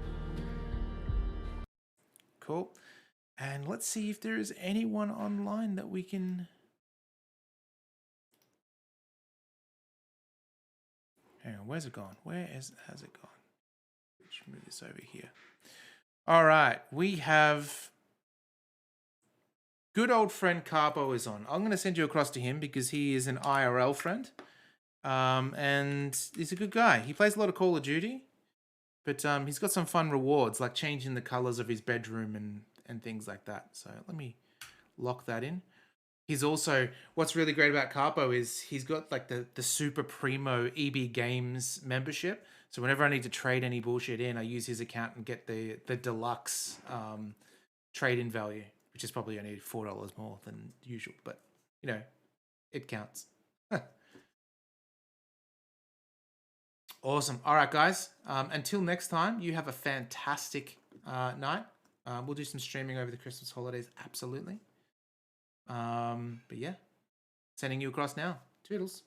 Cool. And let's see if there is anyone online that we can... Hang on, where's it gone? Has it gone? Let's move this over here. All right. We have... Good old friend Carbo is on. I'm going to send you across to him because he is an IRL friend. And he's a good guy. He plays a lot of Call of Duty, but he's got some fun rewards like changing the colors of his bedroom and things like that. So let me lock that in. He's also, what's really great about Carpo is he's got like the super primo EB Games membership. So whenever I need to trade any bullshit in, I use his account and get the deluxe trade-in value, which is probably only $4 more than usual, but you know, it counts. Awesome. All right, guys. Until next time, you have a fantastic night. We'll do some streaming over the Christmas holidays, absolutely. But yeah, sending you across now. Toodles.